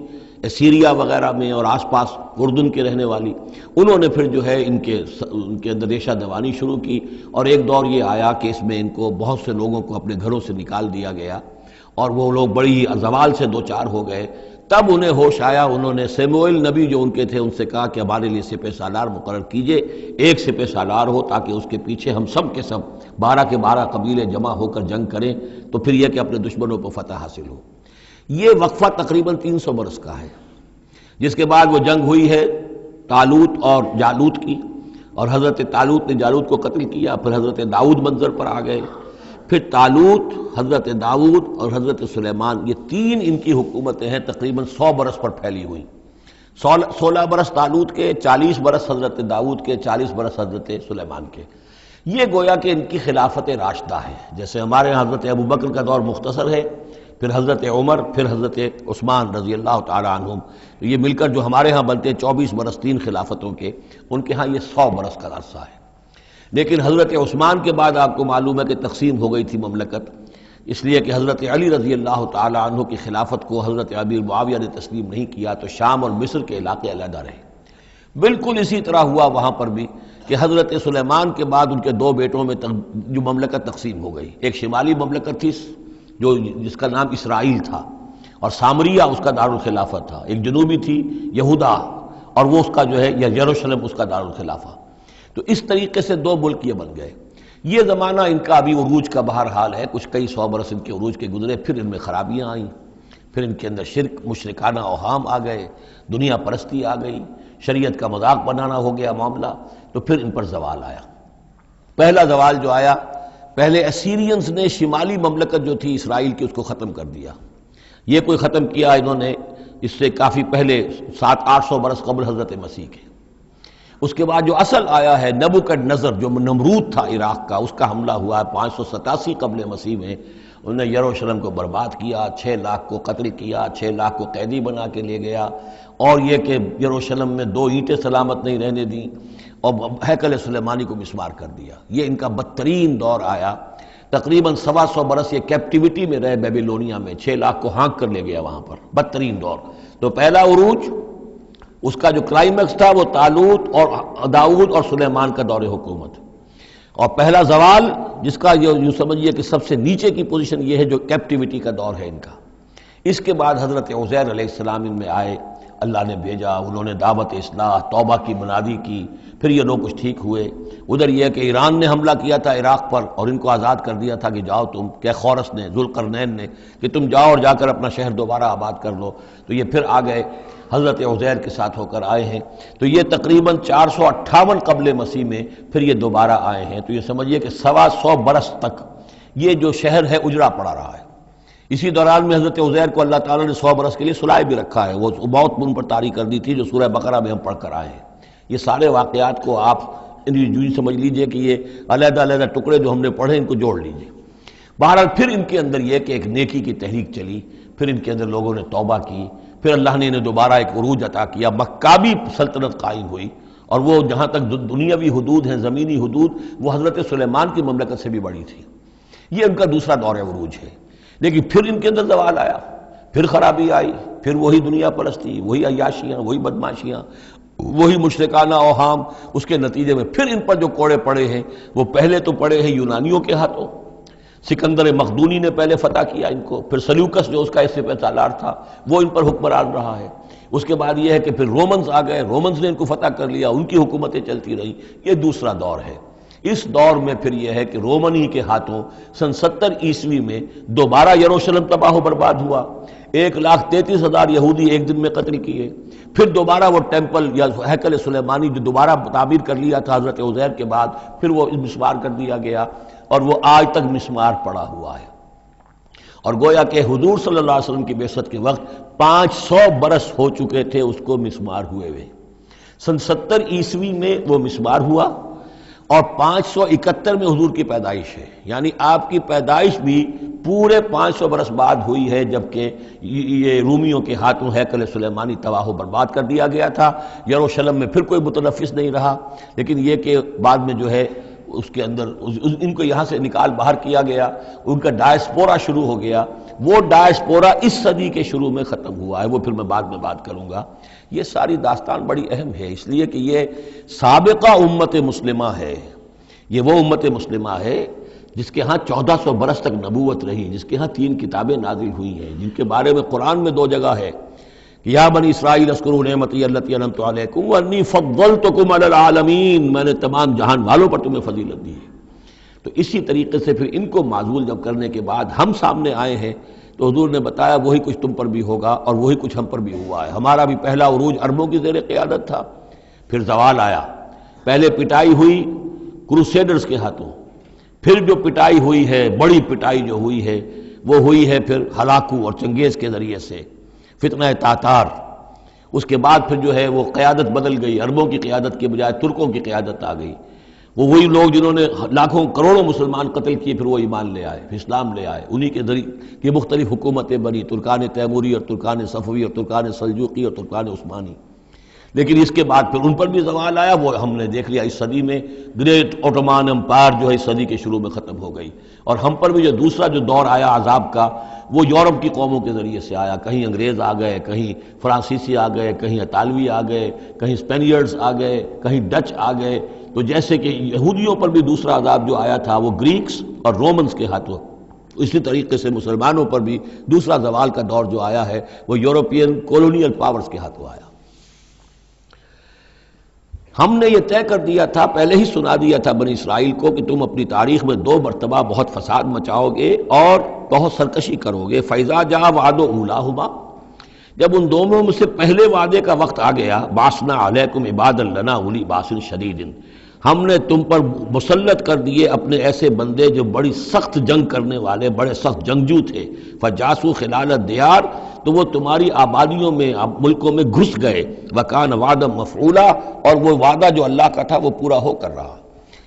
سیریا وغیرہ میں اور آس پاس اردن کے رہنے والی، انہوں نے پھر جو ہے ان کے اندر ریشہ دوانی شروع کی، اور ایک دور یہ آیا کہ اس میں ان کو بہت سے لوگوں کو اپنے گھروں سے نکال دیا گیا، اور وہ لوگ بڑی زوال سے دوچار ہو گئے۔ تب انہیں ہوش آیا، انہوں نے سیموئیل نبی جو ان کے تھے ان سے کہا کہ ہمارے لیے سپہ سالار مقرر کیجئے، ایک سپہ سالار ہو تاکہ اس کے پیچھے ہم سب کے سب 12 کے 12 قبیلے جمع ہو کر جنگ کریں، تو پھر یہ کہ اپنے دشمنوں پر فتح حاصل ہو۔ یہ وقفہ تقریباً 300 برس کا ہے، جس کے بعد وہ جنگ ہوئی ہے طالوت اور جالوت کی، اور حضرت طالوت نے جالوت کو قتل کیا۔ پھر حضرت داؤد منظر پر آ گئے، پھر طالوت، حضرت داؤد اور حضرت سلیمان، یہ 3 ان کی حکومتیں ہیں تقریباً 100 برس پر پھیلی ہوئی۔ 16 برس طالوت کے، 40 برس حضرت داؤد کے، 40 برس حضرت سلیمان کے۔ یہ گویا کہ ان کی خلافت راشدہ ہے۔ جیسے ہمارے یہاں حضرت ابوبکر کا دور مختصر ہے، پھر حضرت عمر، پھر حضرت عثمان رضی اللہ تعالی عنہم، یہ مل کر جو ہمارے ہاں بنتے ہیں 24 برس 3 خلافتوں کے، ان کے ہاں یہ 100 برس کا عرصہ ہے۔ لیکن حضرت عثمان کے بعد آپ کو معلوم ہے کہ تقسیم ہو گئی تھی مملکت، اس لیے کہ حضرت علی رضی اللہ تعالی عنہ کی خلافت کو حضرت امیر معاویہ نے تسلیم نہیں کیا تو شام اور مصر کے علاقے علیحدہ رہے۔ بالکل اسی طرح ہوا وہاں پر بھی کہ حضرت سلیمان کے بعد ان کے دو بیٹوں میں جو مملکت تقسیم ہو گئی، ایک شمالی مملکت تھی جس کا نام اسرائیل تھا اور سامریہ اس کا دارالخلافہ تھا، ایک جنوبی تھی یہودا اور وہ اس کا جو ہے یا یروشلم اس کا دارالخلافہ۔ تو اس طریقے سے دو ملک یہ بن گئے۔ یہ زمانہ ان کا ابھی عروج کا بہرحال ہے، کچھ کئی سو برس ان کے عروج کے گزرے، پھر ان میں خرابیاں آئیں، پھر ان کے اندر شرک مشرکانہ اوہام آ گئے، دنیا پرستی آ گئی، شریعت کا مذاق بنانا ہو گیا معاملہ، تو پھر ان پر زوال آیا۔ پہلا زوال جو آیا، پہلے اسیرینز نے شمالی مملکت جو تھی اسرائیل کی اس کو ختم کر دیا۔ یہ کوئی ختم کیا انہوں نے اس سے کافی پہلے 700-800 برس قبل حضرت مسیح کے۔ اس کے بعد جو اصل آیا ہے نبوکڈنضر جو نمرود تھا عراق کا، اس کا حملہ ہوا 587 قبل مسیح میں، انہوں نے یروشلم کو برباد کیا، 6 لاکھ کو قتل کیا، 6 لاکھ کو قیدی بنا کے لے گیا، اور یہ کہ یروشلم میں 2 اینٹیں سلامت نہیں رہنے دیں اور ہیکل سلیمانی کو مسمار کر دیا۔ یہ ان کا بدترین دور آیا۔ تقریباً 125 برس یہ کیپٹیوٹی میں رہے بیبیلونیا میں، 6 لاکھ کو ہانک کر لے گیا وہاں پر، بدترین دور۔ تو پہلا عروج اس کا جو کلائمیکس تھا وہ طالوت اور داؤد اور سلیمان کا دور حکومت، اور پہلا زوال جس کا یوں سمجھیے کہ سب سے نیچے کی پوزیشن یہ ہے جو کیپٹیوٹی کا دور ہے ان کا۔ اس کے بعد حضرت عزیر علیہ السلام ان میں آئے، اللہ نے بھیجا، انہوں نے دعوت اصلاح توبہ کی منادی کی، پھر یہ لوگ کچھ ٹھیک ہوئے۔ ادھر یہ کہ ایران نے حملہ کیا تھا عراق پر اور ان کو آزاد کر دیا تھا کہ جاؤ تم، کہ خورس نے، ذوالقرنین نے، کہ تم جاؤ اور جا کر اپنا شہر دوبارہ آباد کر لو۔ تو یہ پھر آ گئے، حضرت عزیر کے ساتھ ہو کر آئے ہیں۔ تو یہ تقریباً 458 قبل مسیح میں پھر یہ دوبارہ آئے ہیں۔ تو یہ سمجھیے کہ 125 برس تک یہ جو شہر ہے اجڑا پڑا رہا ہے۔ اسی دوران میں حضرت عزیر کو اللہ تعالیٰ نے 100 برس کے لیے سلائے بھی رکھا ہے، وہ موت ان پر طاری کر دی تھی جو سورہ بقرہ میں ہم پڑھ کر آئے ہیں۔ یہ سارے واقعات کو آپ یوں سمجھ لیجئے کہ یہ علیحدہ علیحدہ ٹکڑے جو ہم نے پڑھے ان کو جوڑ لیجئے۔ بہرحال پھر ان کے اندر یہ کہ ایک نیکی کی تحریک چلی، پھر ان کے اندر لوگوں نے توبہ کی، پھر اللہ نے انہیں دوبارہ ایک عروج عطا کیا، مکابی سلطنت قائم ہوئی، اور وہ جہاں تک دنیاوی حدود ہیں، زمینی حدود، وہ حضرت سلیمان کی مملکت سے بھی بڑی تھی۔ یہ ان کا دوسرا دور عروج ہے۔ لیکن پھر ان کے اندر زوال آیا، پھر خرابی آئی، پھر وہی دنیا پرستی، وہی عیاشیاں، وہی بدماشیاں، وہی مشرکانہ اوہام۔ اس کے نتیجے میں پھر ان پر جو کوڑے پڑے ہیں وہ پہلے تو پڑے ہیں یونانیوں کے ہاتھوں، سکندر مقدونی نے پہلے فتح کیا ان کو، پھر سلیوکس جو اس کا سپہ سالار تھا وہ ان پر حکمران رہا ہے۔ اس کے بعد یہ ہے کہ پھر رومنز آ گئے، رومنز نے ان کو فتح کر لیا، ان کی حکومتیں چلتی رہی۔ یہ دوسرا دور ہے۔ اس دور میں پھر یہ ہے کہ رومن ہی کے ہاتھوں سن 70 عیسوی میں دوبارہ یروشلم تباہ و برباد ہوا، 1,33,000 یہودی ایک دن میں قتل کیے۔ پھر دوبارہ وہ ٹیمپل یا ہیکل سلیمانی جو دوبارہ تعمیر کر لیا تھا حضرت عزیر کے بعد، پھر وہ مسمار کر دیا گیا، اور وہ آج تک مسمار پڑا ہوا ہے۔ اور گویا کہ حضور صلی اللہ علیہ وسلم کی بعثت کے وقت 500 برس ہو چکے تھے اس کو مسمار ہوئے ہوئے۔ سن 70 عیسوی میں وہ مسمار ہوا، اور 571 میں حضور کی پیدائش ہے، یعنی آپ کی پیدائش بھی پورے 500 برس بعد ہوئی ہے، جبکہ یہ رومیوں کے ہاتھوں ہیکل سلیمانی تباہ و برباد کر دیا گیا تھا۔ یروشلم میں پھر کوئی متنفس نہیں رہا، لیکن یہ کہ بعد میں جو ہے اس کے اندر ان کو یہاں سے نکال باہر کیا گیا، ان کا ڈائسپورا شروع ہو گیا۔ وہ ڈائسپورا اس صدی کے شروع میں ختم ہوا ہے، وہ پھر میں بعد میں بات کروں گا۔ یہ ساری داستان بڑی اہم ہے، اس لیے کہ یہ سابقہ امت مسلمہ ہے، یہ وہ امت مسلمہ ہے جس کے ہاں 1400 برس تک نبوت رہی، جس کے ہاں 3 کتابیں نازل ہوئی ہیں، جن کے بارے میں قرآن میں 2 جگہ ہے کہ یا بنی اسرائیل اذکروا نعمتی التی انعمت علیکم وانی فضلتکم علی العالمین، میں نے تمام جہان والوں پر تمہیں فضیلت دی ہے۔ تو اسی طریقے سے پھر ان کو معزول جب کرنے کے بعد ہم سامنے آئے ہیں تو حضور نے بتایا وہی کچھ تم پر بھی ہوگا اور وہی کچھ ہم پر بھی ہوا ہے۔ ہمارا بھی پہلا عروج عربوں کی زیر قیادت تھا، پھر زوال آیا، پہلے پٹائی ہوئی کروسیڈرز کے ہاتھوں، پھر جو پٹائی ہوئی ہے، بڑی پٹائی جو ہوئی ہے وہ ہوئی ہے پھر ہلاکو اور چنگیز کے ذریعے سے، فتنہ تاتار۔ اس کے بعد پھر جو ہے وہ قیادت بدل گئی، عربوں کی قیادت کے بجائے ترکوں کی قیادت آ گئی۔ وہ وہی لوگ جنہوں نے لاکھوں کروڑوں مسلمان قتل کیے پھر وہ ایمان لے آئے، پھر اسلام لے آئے، انہی کے ذریعے کی مختلف حکومتیں بنی، ترکان تیموری اور ترکان صفوی اور ترکان سلجوقی اور ترکان عثمانی۔ لیکن اس کے بعد پھر ان پر بھی زوال آیا، وہ ہم نے دیکھ لیا اس صدی میں گریٹ اوٹومان امپائر جو ہے اس صدی کے شروع میں ختم ہو گئی، اور ہم پر بھی جو دوسرا جو دور آیا عذاب کا وہ یورپ کی قوموں کے ذریعے سے آیا، کہیں انگریز آ گئے، کہیں فرانسیسی آ گئے، کہیں اطالوی آ گئے، کہیں اسپینیئرز آ گئے، کہیں ڈچ آ گئے، تو جیسے کہ یہودیوں پر بھی دوسرا عذاب جو آیا تھا وہ گریکس اور رومنز کے ہاتھوں، اسی طریقے سے مسلمانوں پر بھی دوسرا زوال کا دور جو آیا ہے وہ یورپین کولونیل پاورز کے ہاتھوں آیا۔ ہم نے یہ طے کر دیا تھا، پہلے ہی سنا دیا تھا بنی اسرائیل کو کہ تم اپنی تاریخ میں 2 مرتبہ بہت فساد مچاؤ گے اور بہت سرکشی کرو گے۔ فَإِذَا جَاءَ وَعْدُ أُولَاهُمَا، جب ان دونوں میں سے پہلے وعدے کا وقت آ گیا، بَعَثْنَا عَلَيْكُمْ عِبَادًا لَنَا أُولِي بَأْسٍ شَدِيدٍ، ہم نے تم پر مسلط کر دیے اپنے ایسے بندے جو بڑی سخت جنگ کرنے والے، بڑے سخت جنگجو تھے۔ فَجَاسُوا خِلَالَ الدِّيَارِ، تو وہ تمہاری آبادیوں میں، ملکوں میں گھس گئے۔ وَكَانَ وَعْدًا مَفْعُولًا، اور وہ وعدہ جو اللہ کا تھا وہ پورا ہو کر رہا۔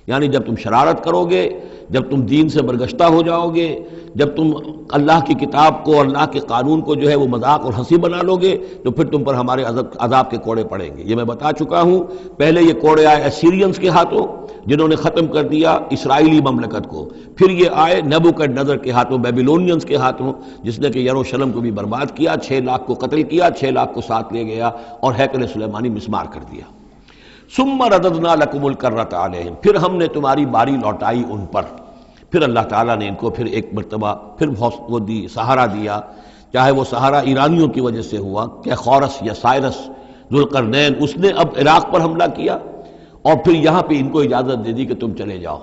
یعنی جب تم شرارت کرو گے، جب تم دین سے برگشتہ ہو جاؤ گے، جب تم اللہ کی کتاب کو، اللہ کے قانون کو جو ہے وہ مذاق اور ہنسی بنا لو گے، تو پھر تم پر ہمارے عذاب کے کوڑے پڑیں گے۔ یہ میں بتا چکا ہوں، پہلے یہ کوڑے آئے اسیرینز کے ہاتھوں جنہوں نے ختم کر دیا اسرائیلی مملکت کو، پھر یہ آئے نیبوکڈنیزر کے ہاتھوں، بیبیلونینز کے ہاتھوں، جس نے کہ یروشلم کو بھی برباد کیا، 6 لاکھ کو قتل کیا، 6 لاکھ کو ساتھ لے گیا اور ہیکل سلیمانی مسمار کر دیا۔ ثم رددنا لکم الکرۃ علیہم، پھر ہم نے تمہاری باری لوٹائی ان پر، پھر اللہ تعالیٰ نے ان کو پھر ایک مرتبہ پھر وہ دی سہارا دیا، چاہے وہ سہارا ایرانیوں کی وجہ سے ہوا کہ خورس یا سائرس ذوالقرنین، اس نے اب عراق پر حملہ کیا اور پھر یہاں پہ ان کو اجازت دے دی کہ تم چلے جاؤ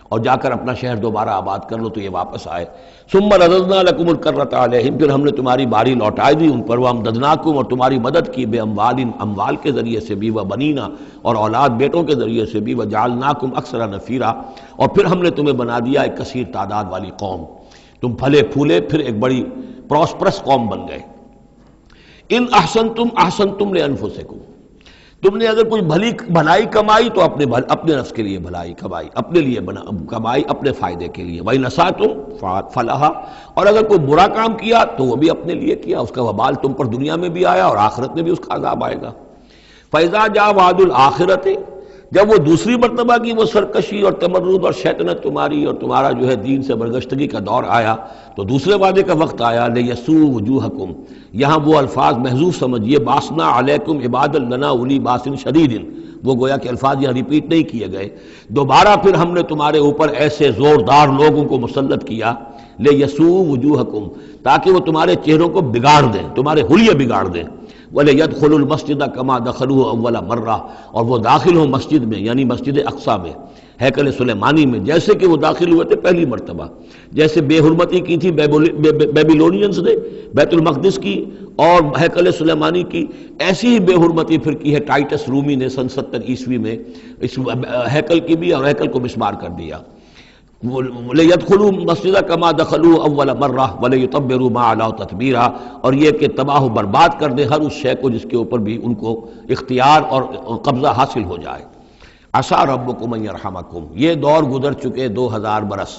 اور جا کر اپنا شہر دوبارہ آباد کر لو، تو یہ واپس آئے۔ ثم رددنا لکم الکرۃ علیہم، پھر ہم نے تمہاری باری لوٹائی دی ان پر، وامددناکم، اور تمہاری مدد کی، بے اموال، اموال کے ذریعے سے بھی، وبنینا، اور اولاد بیٹوں کے ذریعے سے بھی، وجعلناکم اکثر نفیرا، اور پھر ہم نے تمہیں بنا دیا ایک کثیر تعداد والی قوم، تم پھلے پھولے پھر ایک بڑی پراسپرس قوم بن گئے۔ ان احسنتم احسنتم لانفسکم، تم نے اگر کوئی بھلائی کمائی تو اپنے نفس کے لیے بھلائی کمائی، اپنے لیے کمائی، اپنے فائدے کے لیے۔ وَإِنْ أَسَأْتُمْ فَلَهَا، اور اگر کوئی برا کام کیا تو وہ بھی اپنے لیے کیا، اس کا وبال تم پر دنیا میں بھی آیا اور آخرت میں بھی اس کا عذاب آئے گا۔ فَإِذَا جَاءَ وَعْدُ الْآخِرَةِ، جب وہ دوسری مرتبہ کی وہ سرکشی اور تمرد اور شیطنت تمہاری اور تمہارا جو ہے دین سے برگشتگی کا دور آیا، تو دوسرے وعدے کا وقت آیا، لِيَسُوءُ وُجُوهَكُمْ، یہاں وہ الفاظ محذوف سمجھیے، بَعَثْنَا عَلَيْكُمْ عِبَادًا لَنَا أُولِي بَأْسٍ شَدِيدٍ، وہ گویا کہ الفاظ یہاں ریپیٹ نہیں کیے گئے، دوبارہ پھر ہم نے تمہارے اوپر ایسے زوردار لوگوں کو مسلط کیا، لِيَسُوءُ وُجُوهَكُمْ، تاکہ وہ تمہارے چہروں کو بگاڑ دیں، تمہارے حلیے بگاڑ دیں۔ وَلِيَدْخُلُوا الْمَسْجِدَ كَمَا دَخَلُوهُ أَوَّلَ مَرَّةٍ، اور وہ داخل ہوں مسجد میں، یعنی مسجد اقصیٰ میں، ہیکل سلیمانی میں، جیسے کہ وہ داخل ہوئے تھے پہلی مرتبہ، جیسے بے حرمتی کی تھی بیبیلونینز نے بیت المقدس کی اور ہیکل سلیمانی کی، ایسی ہی بے حرمتی پھر کی ہے ٹائٹس رومی نے سن 70 عیسوی میں اس ہیکل کی بھی، اور ہیکل کو مسمار کر دیا۔ وَلِيَدْخُلُوا الْمَسْجِدَ كَمَا دَخَلُوهُ أَوَّلَ مَرَّةٍ وَلِيُتَبِّرُوا مَا عَلَوْا تَتْبِيرًا، اور یہ کہ تباہ و برباد کر دیں ہر اس شے کو جس کے اوپر بھی ان کو اختیار اور قبضہ حاصل ہو جائے۔ عَسَىٰ رَبُّكُمْ أَن يَرْحَمَكُمْ، یہ دور گزر چکے 2000 برس،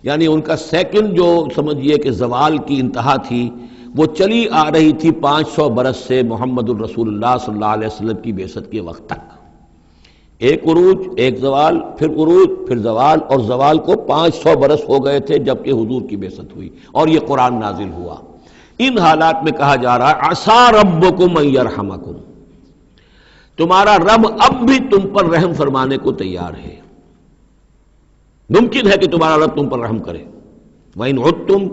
یعنی ان کا سیکنڈ جو سمجھیے کہ زوال کی انتہا تھی وہ چلی آ رہی تھی 500 برس سے محمد الرسول اللہ صلی اللہ علیہ وسلم کی بعثت کے وقت تک، ایک عروج، ایک زوال، پھر عروج، پھر زوال، اور زوال کو 500 برس ہو گئے تھے جبکہ حضور کی بعثت ہوئی اور یہ قرآن نازل ہوا۔ ان حالات میں کہا جا رہا ہے عسیٰ ربکم ان یرحمکم، تمہارا رب اب بھی تم پر رحم فرمانے کو تیار ہے، ممکن ہے کہ تمہارا رب تم پر رحم کرے۔ وَإِنْ عُدْتُمْ،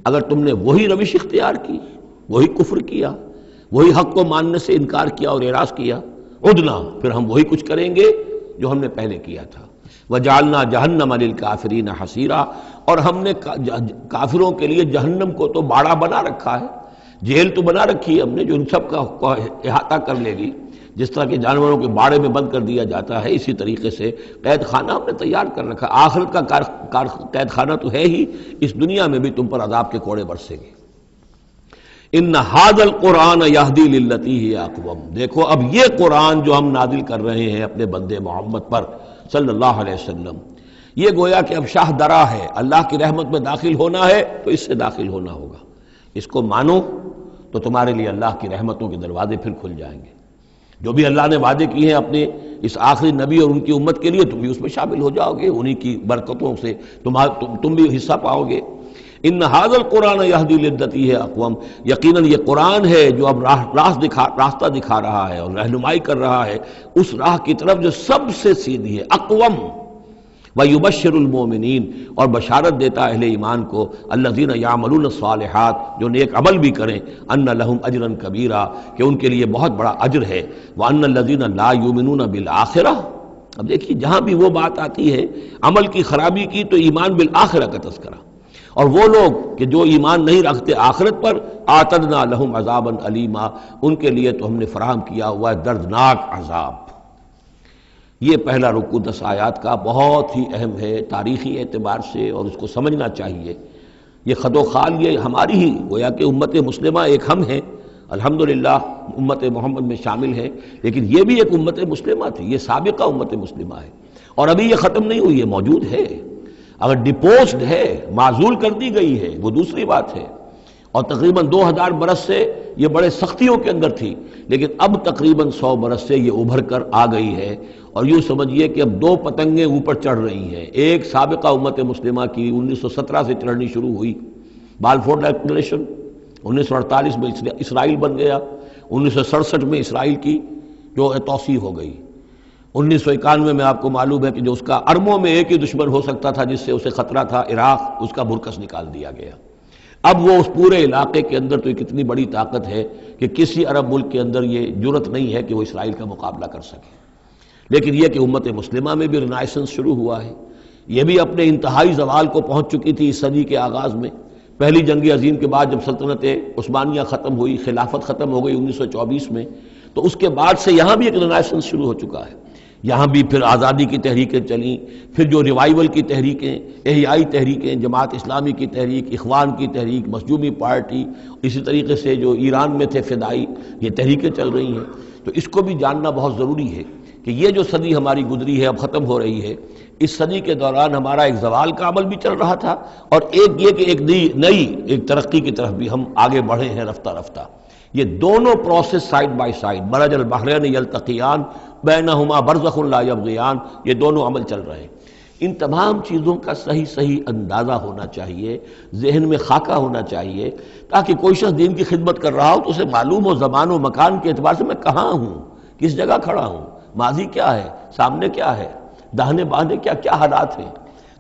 اگر تم نے وہی روش اختیار کی، وہی کفر کیا، وہی حق کو ماننے سے انکار کیا اور اعراض کیا، عدنا، پھر ہم وہی کچھ کریں گے جو ہم نے پہلے کیا تھا۔ وَجَعَلْنَا جَهَنَّمَ لِلْكَافِرِينَ حَصِيرًا، اور ہم نے کافروں کے لیے جہنم کو تو باڑا بنا رکھا ہے، جیل تو بنا رکھی ہے ہم نے جو ان سب کا احاطہ کر لے گی، جس طرح کہ جانوروں کے باڑے میں بند کر دیا جاتا ہے، اسی طریقے سے قید خانہ ہم نے تیار کر رکھا۔ آخرت کا قید خانہ تو ہے ہی، اس دنیا میں بھی تم پر عذاب کے کوڑے برسیں گے۔ ان ھذا القرآن یہدی للتی ہی اقوم، دیکھو اب یہ قرآن جو ہم نازل کر رہے ہیں اپنے بندے محمد پر صلی اللہ علیہ وسلم، یہ گویا کہ اب شاہ درا ہے، اللہ کی رحمت میں داخل ہونا ہے تو اس سے داخل ہونا ہوگا، اس کو مانو تو تمہارے لیے اللہ کی رحمتوں کے دروازے پھر کھل جائیں گے۔ جو بھی اللہ نے وعدے کیے ہیں اپنے اس آخری نبی اور ان کی امت کے لیے، تم بھی اس میں شامل ہو جاؤ گے، انہی کی برکتوں سے تم بھی حصہ پاؤ گے۔ ان ھذا القرآن یہدی للتی ہے اقوم، یقیناً یہ قرآن ہے جو اب راستہ دکھا رہا ہے اور رہنمائی کر رہا ہے اس راہ کی طرف جو سب سے سیدھی ہے، اقوم۔ وَيُبَشِّرُ الْمُؤْمِنِينَ، اور بشارت دیتا اہل ایمان کو، الذین یعملون الصالحات، جو نیک عمل بھی کریں، ان لہم اجرا کبیرا، کہ ان کے لیے بہت بڑا اجر ہے، وان الذین لا یؤمنون بالآخرہ۔ اب دیکھیے جہاں بھی وہ بات آتی ہے عمل کی خرابی کی تو ایمان بالآخرہ کا تذکرہ، اور وہ لوگ کہ جو ایمان نہیں رکھتے آخرت پر، اعتدنا لہم عذابا علیما، ان کے لیے تو ہم نے فراہم کیا ہوا ہے دردناک عذاب۔ یہ پہلا رکوع 10 آیات کا بہت ہی اہم ہے تاریخی اعتبار سے، اور اس کو سمجھنا چاہیے۔ یہ خد و خال یہ ہماری ہی گویا کہ امت مسلمہ ایک ہم ہیں، الحمدللہ امت محمد میں شامل ہے، لیکن یہ بھی ایک امت مسلمہ تھی، یہ سابقہ امت مسلمہ ہے، اور ابھی یہ ختم نہیں ہوئی ہے، موجود ہے۔ اگر ڈپوزڈ ہے، معزول کر دی گئی ہے، وہ دوسری بات ہے، اور تقریباً 2000 برس سے یہ بڑے سختیوں کے اندر تھی، لیکن اب تقریباً 100 برس سے یہ ابھر کر آ گئی ہے، اور یوں سمجھیے کہ اب 2 پتنگیں اوپر چڑھ رہی ہیں۔ ایک سابقہ امت مسلمہ کی 1917 سے چڑھنی شروع ہوئی، بالفور ڈکلریشن، 1948 میں اسرائیل بن گیا، 1967 میں اسرائیل کی جو توسیع ہو گئی، 1991 میں آپ کو معلوم ہے کہ جو اس کا اربوں میں ایک ہی دشمن ہو سکتا تھا جس سے اسے خطرہ تھا، عراق، اس کا برکس نکال دیا گیا۔ اب وہ اس پورے علاقے کے اندر تو ایک اتنی بڑی طاقت ہے کہ کسی عرب ملک کے اندر یہ جرت نہیں ہے کہ وہ اسرائیل کا مقابلہ کر سکے۔ لیکن یہ کہ امت مسلمہ میں بھی رینائسنس شروع ہوا ہے، یہ بھی اپنے انتہائی زوال کو پہنچ چکی تھی اس صدی کے آغاز میں۔ پہلی جنگ عظیم کے بعد جب سلطنت عثمانیہ ختم ہوئی، خلافت ختم ہو گئی 1924 میں، تو اس کے بعد سے یہاں بھی ایک رینائسنس شروع ہو چکا ہے۔ یہاں بھی پھر آزادی کی تحریکیں چلیں، پھر جو ریوائیول کی تحریکیں، احیائی تحریکیں، جماعت اسلامی کی تحریک، اخوان کی تحریک، مخزومی پارٹی، اسی طریقے سے جو ایران میں تھے فدائی، یہ تحریکیں چل رہی ہیں۔ تو اس کو بھی جاننا بہت ضروری ہے کہ یہ جو صدی ہماری گزری ہے، اب ختم ہو رہی ہے، اس صدی کے دوران ہمارا ایک زوال کا عمل بھی چل رہا تھا، اور ایک یہ کہ ایک نئی ایک ترقی کی طرف بھی ہم آگے بڑھے ہیں رفتہ رفتہ۔ یہ دونوں پروسیس سائیڈ بائی سائیڈ، مرج البحرین یلتقیان بینہما برزخ لا یبغیان، یہ دونوں عمل چل رہے ہیں۔ ان تمام چیزوں کا صحیح اندازہ ہونا چاہیے، ذہن میں خاکہ ہونا چاہیے، تاکہ کوئی شخص دین کی خدمت کر رہا ہو تو اسے معلوم ہو زمان و مکان کے اعتبار سے میں کہاں ہوں، کس جگہ کھڑا ہوں، ماضی کیا ہے، سامنے کیا ہے، داہنے بائیں کیا حالات ہیں۔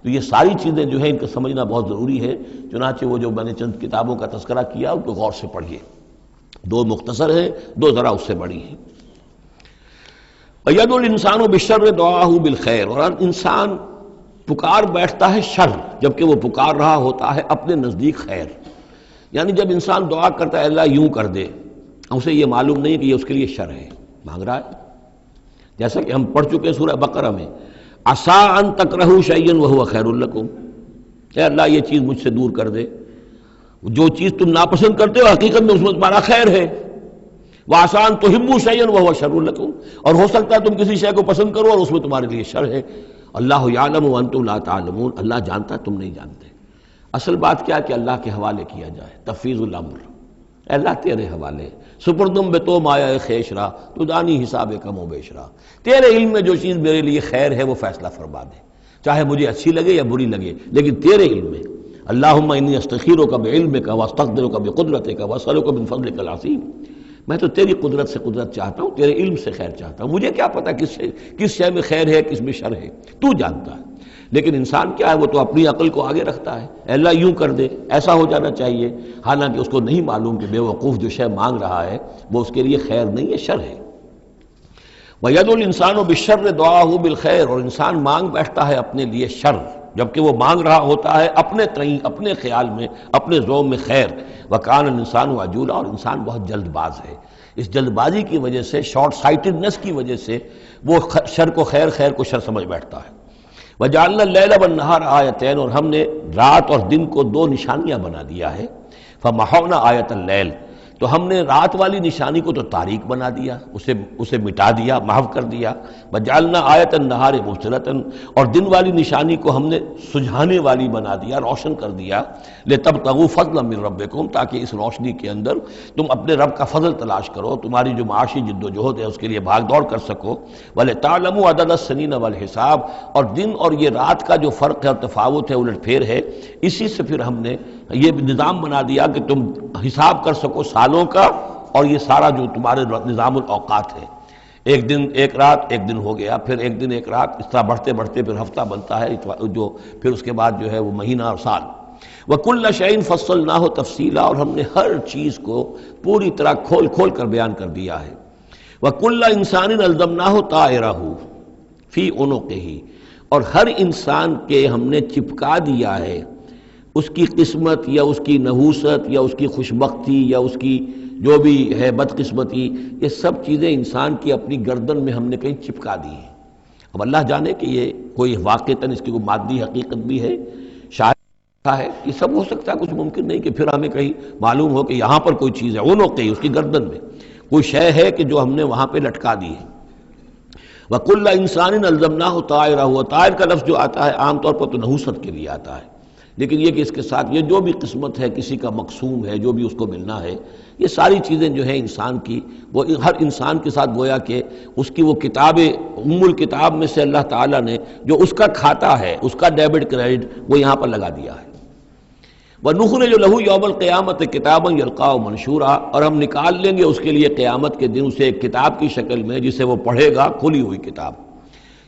تو یہ ساری چیزیں جو ہیں ان کو سمجھنا بہت ضروری ہے۔ چنانچہ وہ جو میں نے چند کتابوں کا تذکرہ کیا ان کو غور سے پڑھیے، 2 مختصر ہیں، 2 ذرا اس سے بڑی ہیں۔ وَيَدْعُو الْإِنسَانُ بِالشَّرِّ دُعَاءَهُ بِالْخَيْرِ، اور انسان پکار بیٹھتا ہے شر جبکہ وہ پکار رہا ہوتا ہے اپنے نزدیک خیر۔ یعنی جب انسان دعا کرتا ہے اللہ یوں کر دے، اسے یہ معلوم نہیں کہ یہ اس کے لیے شر ہے، مانگ رہا ہے۔ جیسا کہ ہم پڑھ چکے سورہ بقرہ میں، عسیٰ ان تکرہوا شیئا وہو خیر لکم، اے اللہ یہ چیز مجھ سے دور کر دے، جو چیز تم ناپسند کرتے ہو حقیقت میں اس میں تمہارا خیر ہے۔ وَعَسَىٰ أَن تُحِبُّوا شَيْئًا وَهُوَ شَرٌّ لَكُمْ، اور ہو سکتا ہے تم کسی شے کو پسند کرو اور اس میں تمہارے لیے شر ہے۔ اللہ یعلم وانتم لا تعلمون، اللہ جانتا ہے تم نہیں جانتے۔ اصل بات کیا کہ اللہ کے حوالے کیا جائے، تفویض الامر، اے اللہ تیرے حوالے، سپردم بے تو مایا خیشرا تو دانی حساب کم و بیشرا، تیرے علم میں جو چیز میرے لیے خیر ہے وہ فیصلہ فرما دے، چاہے مجھے اچھی لگے یا بری لگے، لیکن تیرے علم میں۔ اللہم انی استخیرک بعلمک واستقدرک بقدرتک واسألک من فضلک العظیم، میں تو تیری قدرت سے قدرت چاہتا ہوں، تیرے علم سے خیر چاہتا ہوں، مجھے کیا پتا کس شے میں خیر ہے کس میں شر ہے، تو جانتا ہے۔ لیکن انسان کیا ہے، وہ تو اپنی عقل کو آگے رکھتا ہے، اے اللہ یوں کر دے، ایسا ہو جانا چاہیے، حالانکہ اس کو نہیں معلوم کہ بے وقوف جو شے مانگ رہا ہے وہ اس کے لیے خیر نہیں ہے، شر ہے۔ وَيَدْعُو الْإِنسَانُ بِالشَّرِّ دُعَاءَهُ بِالْخَيْرِ، اور انسان مانگ بیٹھتا ہے اپنے لیے شر جبکہ وہ مانگ رہا ہوتا ہے اپنے تئیں، اپنے خیال میں، اپنے ذوق میں خیر۔ وَكَانَ الْإِنسَانُ عَجُولًا، اور انسان بہت جلد باز ہے، اس جلد بازی کی وجہ سے، شارٹ سائٹڈنس کی وجہ سے وہ شر کو خیر، خیر کو شر سمجھ بیٹھتا ہے۔ وَجَعَلْنَا اللَّيْلَ وَالنَّهَارَ آیَتَيْنِ، اور ہم نے رات اور دن کو 2 نشانیاں بنا دیا ہے۔ فَمَحَوْنَا آیَةَ اللَّيْلِ، تو ہم نے رات والی نشانی کو تو تاریک بنا دیا، اسے مٹا دیا، محو کر دیا. وجعلنا آیۃ النہار مبصرۃ، اور دن والی نشانی کو ہم نے سجھانے والی بنا دیا، روشن کر دیا. لتبتغوا فضلا من ربکم، تاکہ اس روشنی کے اندر تم اپنے رب کا فضل تلاش کرو، تمہاری جو معاشی جد و جہد ہے اس کے لیے بھاگ دوڑ کر سکو. ولتعلموا عدد السنین والحساب، اور دن اور یہ رات کا جو فرق ہے اور تفاوت ہے، الٹ پھیر ہے، اسی سے پھر ہم نے یہ نظام بنا دیا کہ تم حساب کر سکو سالوں کا، اور یہ سارا جو تمہارے نظام الاوقات ہے، ایک دن ایک رات ایک دن ہو گیا، پھر ایک دن ایک رات، اس طرح بڑھتے بڑھتے پھر ہفتہ بنتا ہے، جو پھر اس کے بعد جو ہے وہ مہینہ اور سال. وَكُلَّ شَيْءٍ فَصَّلْنَاهُ تَفْصِيلًا، اور ہم نے ہر چیز کو پوری طرح کھول کھول کر بیان کر دیا ہے. وَكُلَّ إِنسَانٍ أَلْزَمْنَاهُ طَائِرَهُ فِي عُنُقِهِ، اور ہر انسان کے ہم نے چپکا دیا ہے اس کی قسمت یا اس کی نحوست یا اس کی خوشبختی یا اس کی جو بھی ہے بدقسمتی، یہ سب چیزیں انسان کی اپنی گردن میں ہم نے کہیں چپکا دی ہیں. اب اللہ جانے کہ یہ کوئی واقعتاً اس کی کوئی مادی حقیقت بھی ہے، شاید ہے، یہ سب ہو سکتا ہے، کچھ ممکن نہیں کہ پھر ہمیں کہیں معلوم ہو کہ یہاں پر کوئی چیز ہے، اونوقی اس کی گردن میں کوئی شے ہے کہ جو ہم نے وہاں پہ لٹکا دی ہے. وَكُلَّ إِنسَانٍ أَلْزَمْنَاهُ طَائِرَهُ، اور طائر کا لفظ جو آتا ہے عام طور پر تو نحوست کے لیے آتا ہے، لیکن یہ کہ اس کے ساتھ یہ جو بھی قسمت ہے، کسی کا مقسوم ہے، جو بھی اس کو ملنا ہے، یہ ساری چیزیں جو ہیں انسان کی، وہ ہر انسان کے ساتھ گویا کہ اس کی وہ کتاب الکتاب میں سے اللہ تعالیٰ نے جو اس کا کھاتا ہے، اس کا ڈیبٹ کریڈٹ وہ یہاں پر لگا دیا ہے. وَنُخْرِجُ لَهُ يَوْمَ الْقِيَامَةِ كِتَابًا يَلْقَاهُ مَنشُورًا، اور ہم نکال لیں گے اس کے لیے قیامت کے دن اسے ایک کتاب کی شکل میں جسے وہ پڑھے گا، کھلی ہوئی کتاب.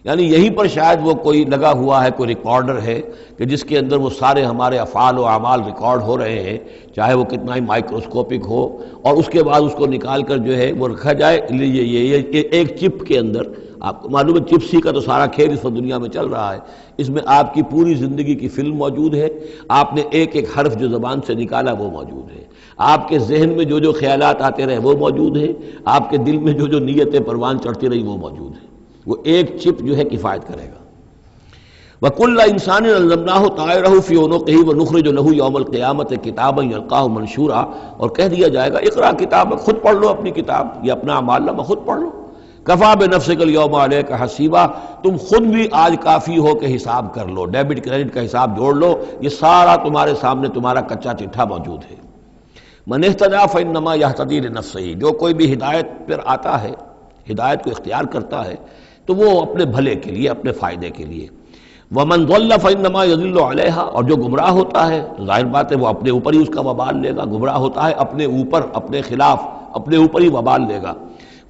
یعنی یہیں پر شاید وہ کوئی لگا ہوا ہے، کوئی ریکارڈر ہے کہ جس کے اندر وہ سارے ہمارے افعال و اعمال ریکارڈ ہو رہے ہیں، چاہے وہ کتنا ہی مائکروسکوپک ہو، اور اس کے بعد اس کو نکال کر جو ہے وہ رکھا جائے. یہ ایک چپ کے اندر، آپ کو معلوم ہے چپسی کا تو سارا کھیل اس وقت دنیا میں چل رہا ہے، اس میں آپ کی پوری زندگی کی فلم موجود ہے، آپ نے ایک ایک حرف جو زبان سے نکالا وہ موجود ہے، آپ کے ذہن میں جو جو خیالات آتے رہے وہ موجود ہے، آپ کے دل میں جو جو نیتیں پروان چڑھتی رہی وہ موجود ہے. وہ ایک چپ جو ہے کفایت کرے گا. وَكُلَّ إِنسَانٍ أَلْزَمْنَاهُ طَائِرَهُ فِي عُنُقِهِ وَنُخْرِجُ لَهُ يَوْمَ الْقِيَامَةِ كِتَابًا يَلْقَاهُ مَنشُورًا، اور کہہ دیا جائے گا اقرأ کتابک، خود پڑھ لو اپنی کتاب، یہ اپنا اعمال نامہ خود پڑھ لو. كَفَىٰ بِنَفْسِكَ الْيَوْمَ عَلَيْكَ حَسِيبًا، تم خود بھی آج کافی ہو کہ حساب کر لو، ڈیبٹ کریڈٹ کا حساب جوڑ لو، یہ سارا تمہارے سامنے تمہارا کچا چٹھا موجود ہے. مَنِ اهْتَدَىٰ فَإِنَّمَا يَهْتَدِي لِنَفْسِهِ، جو کوئی بھی ہدایت پر آتا ہے، ہدایت کو اختیار کرتا ہے تو وہ اپنے بھلے کے لیے، اپنے فائدے کے لیے. وَمَنْ ضَلَّ فَإِنَّمَا يَضِلُّ عَلَيْهَا، اور جو گمراہ ہوتا ہے ظاہر بات ہے وہ اپنے اوپر ہی اس کا وبال لے گا، گمراہ ہوتا ہے اپنے اوپر، اپنے خلاف، اپنے اوپر ہی وبال لے گا.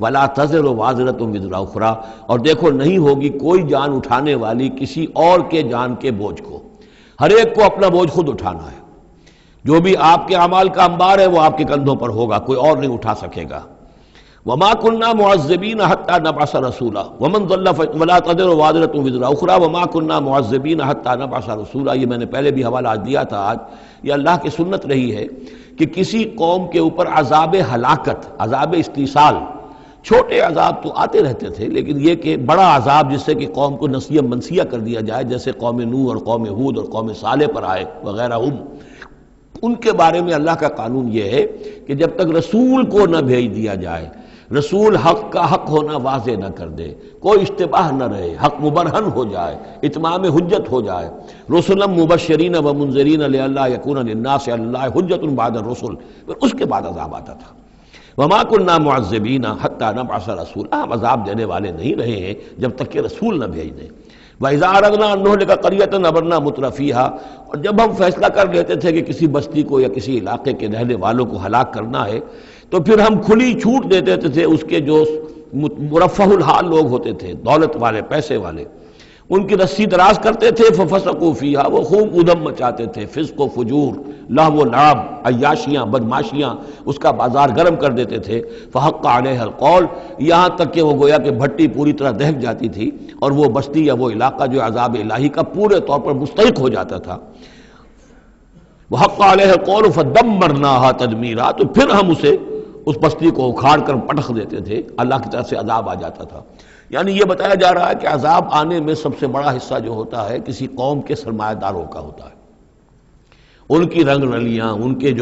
وَلَا تَزِرُ وَازِرَةٌ وِزْرَ أُخْرَىٰ، اور دیکھو نہیں ہوگی کوئی جان اٹھانے والی کسی اور کے جان کے بوجھ کو، ہر ایک کو اپنا بوجھ خود اٹھانا ہے. جو بھی آپ کے اعمال کا انبار ہے وہ آپ کے کندھوں پر ہوگا، کوئی اور نہیں اٹھا سکے گا. وَمَا كُنَّا مُعَذِّبِينَ حَتَّىٰ نَبْعَثَ رَسُولًا وَمَنْ ضَلَّ وَلَا تَزِرُ وَازِرَةٌ وِزْرَ أُخْرَىٰ وَمَا كُنَّا مُعَذِّبِينَ حَتَّىٰ نَبْعَثَ رَسُولًا. یہ میں نے پہلے بھی حوالہ دیا تھا، آج یہ اللہ کی سنت رہی ہے کہ کسی قوم کے اوپر عذاب ہلاکت، عذاب استیصال، چھوٹے عذاب تو آتے رہتے تھے، لیکن یہ کہ بڑا عذاب جس سے کہ قوم کو نسیہ منسیہ کر دیا جائے، جیسے قوم نوح اور قوم ہود اور قوم صالح پر آئے وغیرہ، ان کے بارے میں اللہ کا قانون یہ ہے کہ جب تک رسول کو نہ بھیج دیا جائے، رسول حق کا حق ہونا واضح نہ کر دے، کوئی اشتباہ نہ رہے، حق مبرہن ہو جائے، اتمام حجت ہو جائے. رسلا مبشرین و منذرین لئلا یکون للناس علی اللہ حجت بعد الرسل، پھر اس کے بعد عذاب آتا تھا. وما كنا معذبین حتی نبعث رسولا، ہم عذاب دینے والے نہیں رہے ہیں جب تک کہ رسول نہ بھیج دیں. وَإِذَا أَرَدْنَا أَن نُهْلِكَ قَرْيَةً أَمَرْنَا مُتْرَفِيهَا، اور جب ہم فیصلہ کر لیتے تھے کہ کسی بستی کو یا کسی علاقے کے رہنے والوں کو ہلاک کرنا ہے تو پھر ہم کھلی چھوٹ دے دیتے تھے اس کے جو مرفہ الحال لوگ ہوتے تھے، دولت والے، پیسے والے، ان کی رسی دراز کرتے تھے. فَفَسَقُوا فِيهَا، وہ خوب ادھم مچاتے تھے، فسق و فجور، لہو و لعب، عیاشیاں، بدماشیاں، اس کا بازار گرم کر دیتے تھے. فحق علیہ القول، یہاں تک کہ وہ گویا کہ بھٹی پوری طرح دہک جاتی تھی اور وہ بستی یا وہ علاقہ جو عذاب الہی کا پورے طور پر مستحق ہو جاتا تھا. وحق علیہ القول فدمرناها تدمیرا، تو پھر ہم اسے، اس بستی کو اکھاڑ کر پٹخ دیتے تھے، اللہ کی طرف سے عذاب آ جاتا تھا. یعنی یہ بتایا جا رہا ہے کہ عذاب آنے میں سب سے بڑا حصہ جو ہوتا ہے کسی قوم کے سرمایہ داروں کا ہوتا ہے، ان کی رنگ رلیاں، ان کے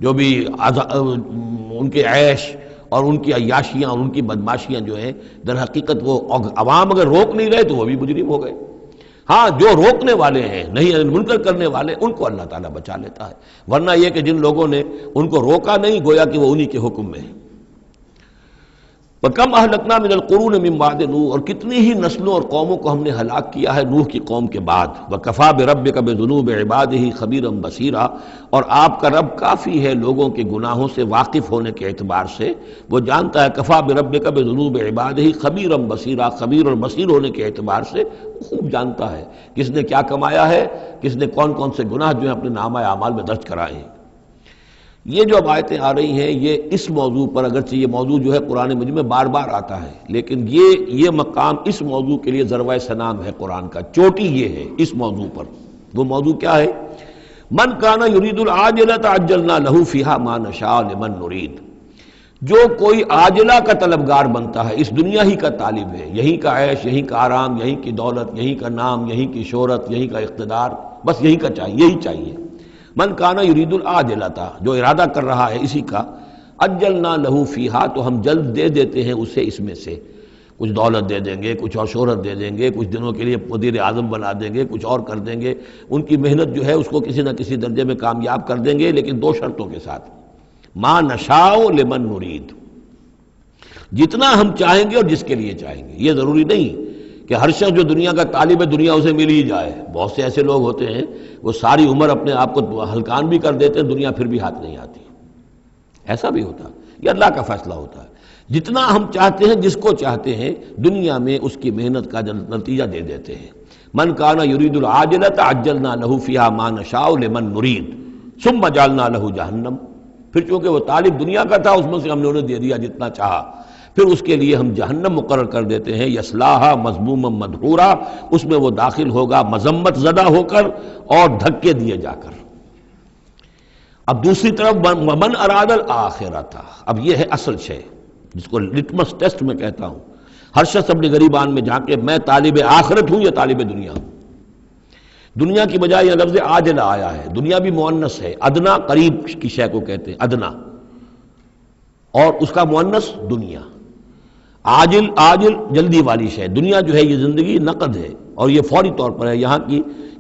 جو بھی ان کے عیش اور ان کی عیاشیاں اور ان کی بدماشیاں جو ہیں، در حقیقت وہ عوام اگر روک نہیں رہے تو وہ بھی مجرم ہو گئے۔ ہاں جو روکنے والے ہیں، نہیں منکر کرنے والے، ان کو اللہ تعالیٰ بچا لیتا ہے، ورنہ یہ کہ جن لوگوں نے ان کو روکا نہیں، گویا کہ وہ انہی کے حکم میں ہے۔ وَكَمْ أَهْلَكْنَا مِنَ الْقُرُونِ مِنْ بَعْدِ نوح، اور کتنی ہی نسلوں اور قوموں کو ہم نے ہلاک کیا ہے نوح کی قوم کے بعد۔ وَكَفَى بِرَبِّكَ بِذُنُوبِ عِبَادِهِ خَبِيرًا بَصِيرًا، اور آپ کا رب کافی ہے لوگوں کے گناہوں سے واقف ہونے کے اعتبار سے، وہ جانتا ہے۔ کفا بربک بذنوب عبادہ خبیرا بصیرا، خبیر اور بصیر ہونے کے اعتبار سے خوب جانتا ہے کس نے کیا کمایا ہے، کس نے کون کون سے گناہ جو ہیں اپنے نامہ اعمال میں درج کرائے ہیں۔ یہ جو اب آیتیں آ رہی ہیں یہ اس موضوع پر، اگرچہ یہ موضوع جو ہے قرآن مجید میں بار بار آتا ہے، لیکن یہ مقام اس موضوع کے لیے ذروۂ سنام ہے قرآن کا، چوٹی یہ ہے اس موضوع پر۔ وہ موضوع کیا ہے؟ من کان یرید العاجلۃ عجلنا لہ فیہا ما نشاء لمن نرید، جو کوئی عاجلہ کا طلبگار بنتا ہے، اس دنیا ہی کا طالب ہے، یہیں کا عیش، یہیں کا آرام، یہیں کی دولت، یہیں کا نام، یہیں کی شہرت، یہیں کا اقتدار، بس یہیں کا چاہیے، یہی چاہیے۔ من کان یرید العاجلۃ، جو ارادہ کر رہا ہے اسی کا، عجلنا لہ فیہا، تو ہم جلد دے دیتے ہیں اسے اس میں سے، کچھ دولت دے دیں گے، کچھ اور شہرت دے دیں گے، کچھ دنوں کے لیے وزیر اعظم بنا دیں گے، کچھ اور کر دیں گے، ان کی محنت جو ہے اس کو کسی نہ کسی درجے میں کامیاب کر دیں گے، لیکن دو شرطوں کے ساتھ۔ ما نشاء لمن نرید، جتنا ہم چاہیں گے اور جس کے لیے چاہیں گے۔ یہ ضروری نہیں کہ ہر شخص جو دنیا کا طالب ہے دنیا اسے مل ہی جائے۔ بہت سے ایسے لوگ ہوتے ہیں وہ ساری عمر اپنے آپ کو ہلکان بھی کر دیتے ہیں، دنیا پھر بھی ہاتھ نہیں آتی، ایسا بھی ہوتا ہے۔ یہ اللہ کا فیصلہ ہوتا ہے، جتنا ہم چاہتے ہیں، جس کو چاہتے ہیں، دنیا میں اس کی محنت کا نتیجہ دے دیتے ہیں۔ من کان یرید العاجلۃ عجلنا لہ فیہا ما نشاء لمن نرید ثم جعلنا لہ جہنم، پھر چونکہ وہ طالب دنیا کا تھا اس میں سے ہم نے انہیں دے دیا جتنا چاہا، پھر اس کے لیے ہم جہنم مقرر کر دیتے ہیں، یصلاھا مذموما مدحورا، اس میں وہ داخل ہوگا مذمت زدہ ہو کر اور دھکے دیے جا کر۔ اب دوسری طرف ومن اراد الآخرۃ، اب یہ ہے اصل شے جس کو لٹمس ٹیسٹ میں کہتا ہوں۔ ہر شخص اپنے گریبان میں جا کے میں طالب آخرت ہوں یا طالب دنیا ہوں۔ دنیا کی بجائے یہ لفظ عاجلہ آیا ہے، دنیا بھی مؤنث ہے، ادنا قریب کی شے کو کہتے ہیں ادنا، اور اس کا مؤنث دنیا۔ عاجل جلدی والی شے، دنیا جو ہے یہ زندگی نقد ہے اور یہ فوری طور پر ہے، یہاں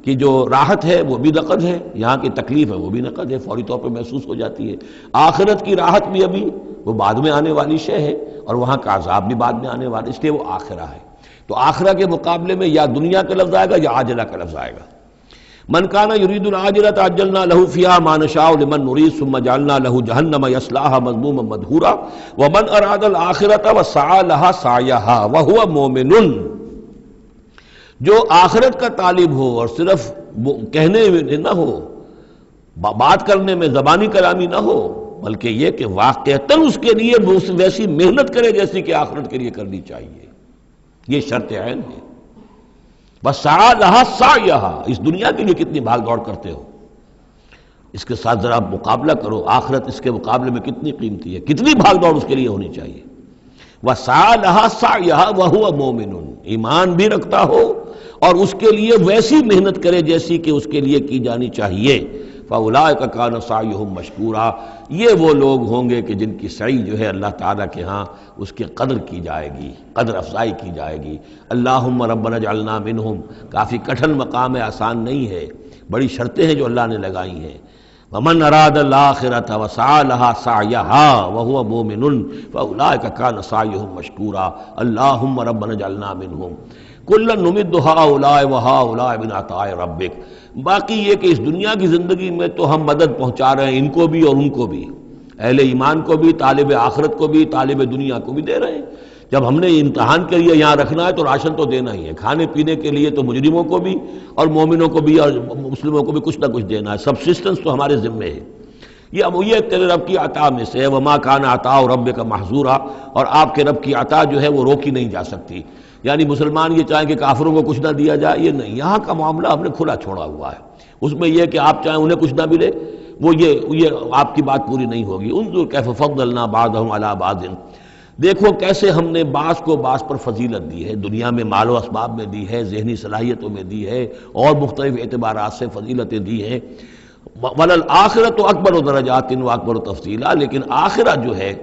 کی جو راحت ہے وہ بھی نقد ہے، یہاں کی تکلیف ہے وہ بھی نقد ہے، فوری طور پر محسوس ہو جاتی ہے۔ آخرت کی راحت بھی ابھی وہ بعد میں آنے والی شے ہے، اور وہاں کا عذاب بھی بعد میں آنے والا، اس لیے وہ آخرہ ہے۔ تو آخرہ کے مقابلے میں یا دنیا کا لفظ آئے گا یا عاجلہ کا لفظ آئے گا۔ من کان یرید العاجلۃ عجلنا لہ فیہا ما نشاء لمن نرید ثم جعلنا لہ جہنم یصلاھا مذموما مدحورا ومن اراد الآخرۃ وسعی لہا سعیہا وہو مومن، جو آخرت کا طالب ہو اور صرف کہنے میں نہ ہو، بات کرنے میں زبانی کلامی نہ ہو، بلکہ یہ کہ واقعتاً اس کے لیے ویسی محنت کرے جیسی کہ آخرت کے لیے کرنی چاہیے، یہ شرط عین ہے۔ وسعی لہا سعیہا، اس دنیا کے لیے کتنی بھاگ دوڑ کرتے ہو، اس کے ساتھ ذرا مقابلہ کرو، آخرت اس کے مقابلے میں کتنی قیمتی ہے، کتنی بھاگ دوڑ اس کے لیے ہونی چاہیے۔ وسعی لہا سعیہا وہو مومن، ایمان بھی رکھتا ہو اور اس کے لیے ویسی محنت کرے جیسی کہ اس کے لیے کی جانی چاہیے۔ فَأُولَٰئِکَ کَانَ سَعْیُہُم مَشْکُورًا، یہ وہ لوگ ہوں گے کہ جن کی سعی جو ہے اللہ تعالیٰ کے ہاں اس کی قدر کی جائے گی، قدر افزائی کی جائے گی۔ اللہم ربنا اجعلنا منہم، کافی کٹھن مقام ہے، آسان نہیں ہے، بڑی شرطیں ہیں جو اللہ نے لگائی ہیں۔ ومن اراد الآخرۃ وسعی لہا سعیہا وہو مومن فاولئک کان سعیہم مشکورا اللہم ربنا اجعلنا منہم کلا نمد ہؤلاء وہؤلاء من عطاء ربک۔ باقی یہ کہ اس دنیا کی زندگی میں تو ہم مدد پہنچا رہے ہیں ان کو بھی اور ان کو بھی، اہل ایمان کو بھی، طالب آخرت کو بھی، طالب دنیا کو بھی دے رہے ہیں۔ جب ہم نے امتحان کے لیے یہاں رکھنا ہے تو راشن تو دینا ہی ہے، کھانے پینے کے لیے تو مجرموں کو بھی اور مومنوں کو بھی اور مسلموں کو بھی کچھ نہ کچھ دینا ہے، سبسسٹنس تو ہمارے ذمے ہے۔ یہ تیرے رب کی عطا میں سے ہے، وما کان عطاء ربک محظورا، اور آپ کے رب کی عطا جو ہے وہ روکی نہیں جا سکتی۔ یعنی مسلمان یہ چاہیں کہ کافروں کو کچھ نہ دیا جائے، یہ نہیں، یہاں کا معاملہ ہم نے کھلا چھوڑا ہوا ہے، اس میں یہ کہ آپ چاہیں انہیں کچھ نہ ملے، وہ یہ آپ کی بات پوری نہیں ہوگی۔ انظر کیف فضلنا بعضهم علی بعض، دیکھو کیسے ہم نے بعض کو بعض پر فضیلت دی ہے، دنیا میں مال و اسباب میں دی ہے، ذہنی صلاحیتوں میں دی ہے، اور مختلف اعتبارات سے فضیلتیں دی ہیں۔ وَلَلْآخِرَةُ أَكْبَرُ دَرَجَاتٍ وَأَكْبَرُ تَفْضِيلًا، لیکن آخرہ جو ہے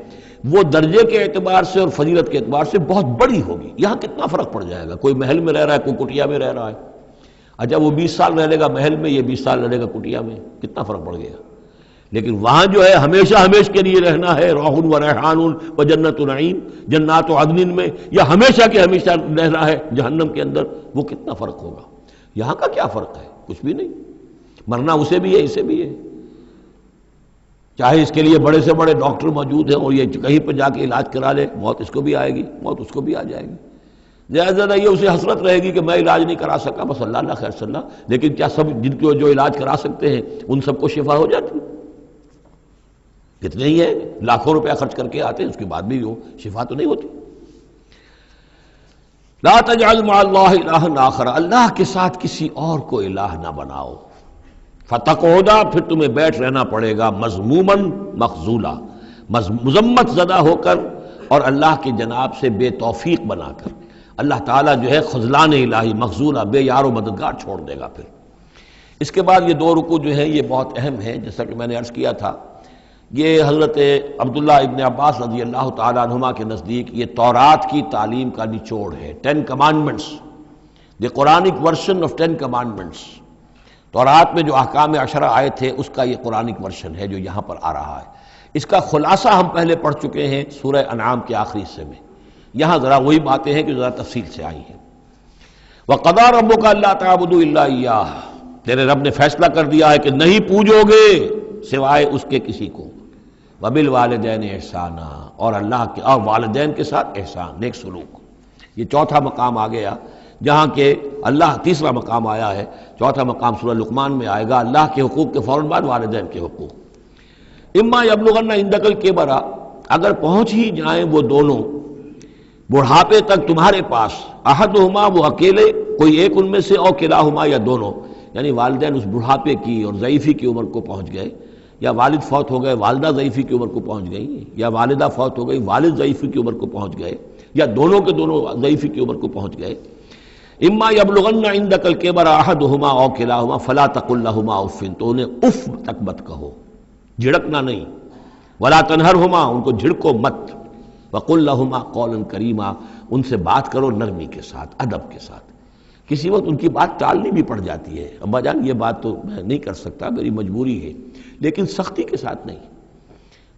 وہ درجے کے اعتبار سے اور فضیلت کے اعتبار سے بہت بڑی ہوگی۔ یہاں کتنا فرق پڑ جائے گا، کوئی محل میں رہ رہا ہے، کوئی کٹیا میں رہ رہا ہے، اچھا وہ 20 سال رہ لے گا محل میں، یہ 20 سال رہ لے گا کٹیا میں، کتنا فرق پڑ گیا۔ لیکن وہاں جو ہے ہمیشہ ہمیشہ کے لیے رہنا ہے، روح و ریحان و جنت نعیم، جنات و عدن میں، یا ہمیشہ کے ہمیشہ رہنا ہے جہنم کے اندر، وہ کتنا فرق ہوگا۔ یہاں کا کیا فرق ہے؟ کچھ بھی نہیں، مرنا اسے بھی ہے اسے بھی ہے، چاہے اس کے لیے بڑے سے بڑے ڈاکٹر موجود ہیں اور یہ کہیں پہ جا کے علاج کرا لے، موت اس کو بھی آئے گی، موت اس کو بھی آ جائے گی۔ زیادہ یہ اسے حسرت رہے گی کہ میں علاج نہیں کرا سکا، بس اللہ اللہ خیر صلی اللہ، لیکن کیا سب جن کو جو علاج کرا سکتے ہیں ان سب کو شفا ہو جاتی؟ کتنے ہی ہیں لاکھوں روپیہ خرچ کر کے آتے ہیں، اس کے بعد بھی وہ شفا تو نہیں ہوتی۔ لا تجعل مع اللہ الہا آخر، اللہ کے ساتھ کسی اور کو الہ نہ بناؤ۔ فتقعد، پھر تمہیں بیٹھ رہنا پڑے گا مذموما مخذولا، مذمت زدہ ہو کر اور اللہ کی جناب سے بے توفیق بنا کر۔ اللہ تعالیٰ جو ہے خذلان الہی، مخذولا، بے یار و مددگار چھوڑ دے گا۔ پھر اس کے بعد یہ دو رکوع جو ہیں یہ بہت اہم ہیں، جیسا کہ میں نے عرض کیا تھا، یہ حضرت عبداللہ ابن عباس رضی اللہ تعالیٰ عنہما کے نزدیک یہ تورات کی تعلیم کا نچوڑ ہے، 10 commandments، the Quranic version of 10 commandments۔ تورات میں جو احکام عشرہ آئے تھے اس کا یہ قرآنک ورژن ہے جو یہاں پر آ رہا ہے۔ اس کا خلاصہ ہم پہلے پڑھ چکے ہیں سورہ انعام کے آخری حصے میں، یہاں ذرا وہی باتیں ہیں کہ ذرا تفصیل سے آئی ہیں۔ وَقَضَىٰ رَبُّكَ أَلَّا تَعْبُدُوا إِلَّا إِيَّاهُ، تیرے رب نے فیصلہ کر دیا ہے کہ نہیں پوجو گے سوائے اس کے کسی کو۔ وَبِالْوَالِدَيْنِ إِحْسَانًا، اور اللہ کے اور والدین کے ساتھ احسان، نیک سلوک۔ یہ چوتھا مقام آ گیا جہاں کہ اللہ، تیسرا مقام آیا ہے، چوتھا مقام سورہ لقمان میں آئے گا، اللہ کے حقوق کے فوراً بعد والدین کے حقوق۔ اما یبلغن عندک الکبر، اگر پہنچ ہی جائیں وہ دونوں بڑھاپے تک تمہارے پاس، احدہما، وہ اکیلے کوئی ایک ان میں سے، اور کلاہما، یا دونوں، یعنی والدین اس بڑھاپے کی اور ضعیفی کی عمر کو پہنچ گئے، یا والد فوت ہو گئے والدہ ضعیفی کی عمر کو پہنچ گئی، یا والدہ فوت ہو گئی والد ضعیفی کی عمر کو پہنچ گئے، یا دونوں کے دونوں ضعیفی کی عمر کو پہنچ گئے۔ اما یبلغن عندک الکبر احدہما او کلاہما فلا تقل لہما اف، تو انہیں اف تک مت کہو، جھڑکنا نہیں، ولا تنہرہما، ان کو جھڑکو مت، وقل لہما قولا کریما، ان سے بات کرو نرمی کے ساتھ، ادب کے ساتھ۔ کسی وقت ان کی بات ٹالنی بھی پڑ جاتی ہے، ابا جان یہ بات تو میں نہیں کر سکتا، میری مجبوری ہے، لیکن سختی کے ساتھ نہیں۔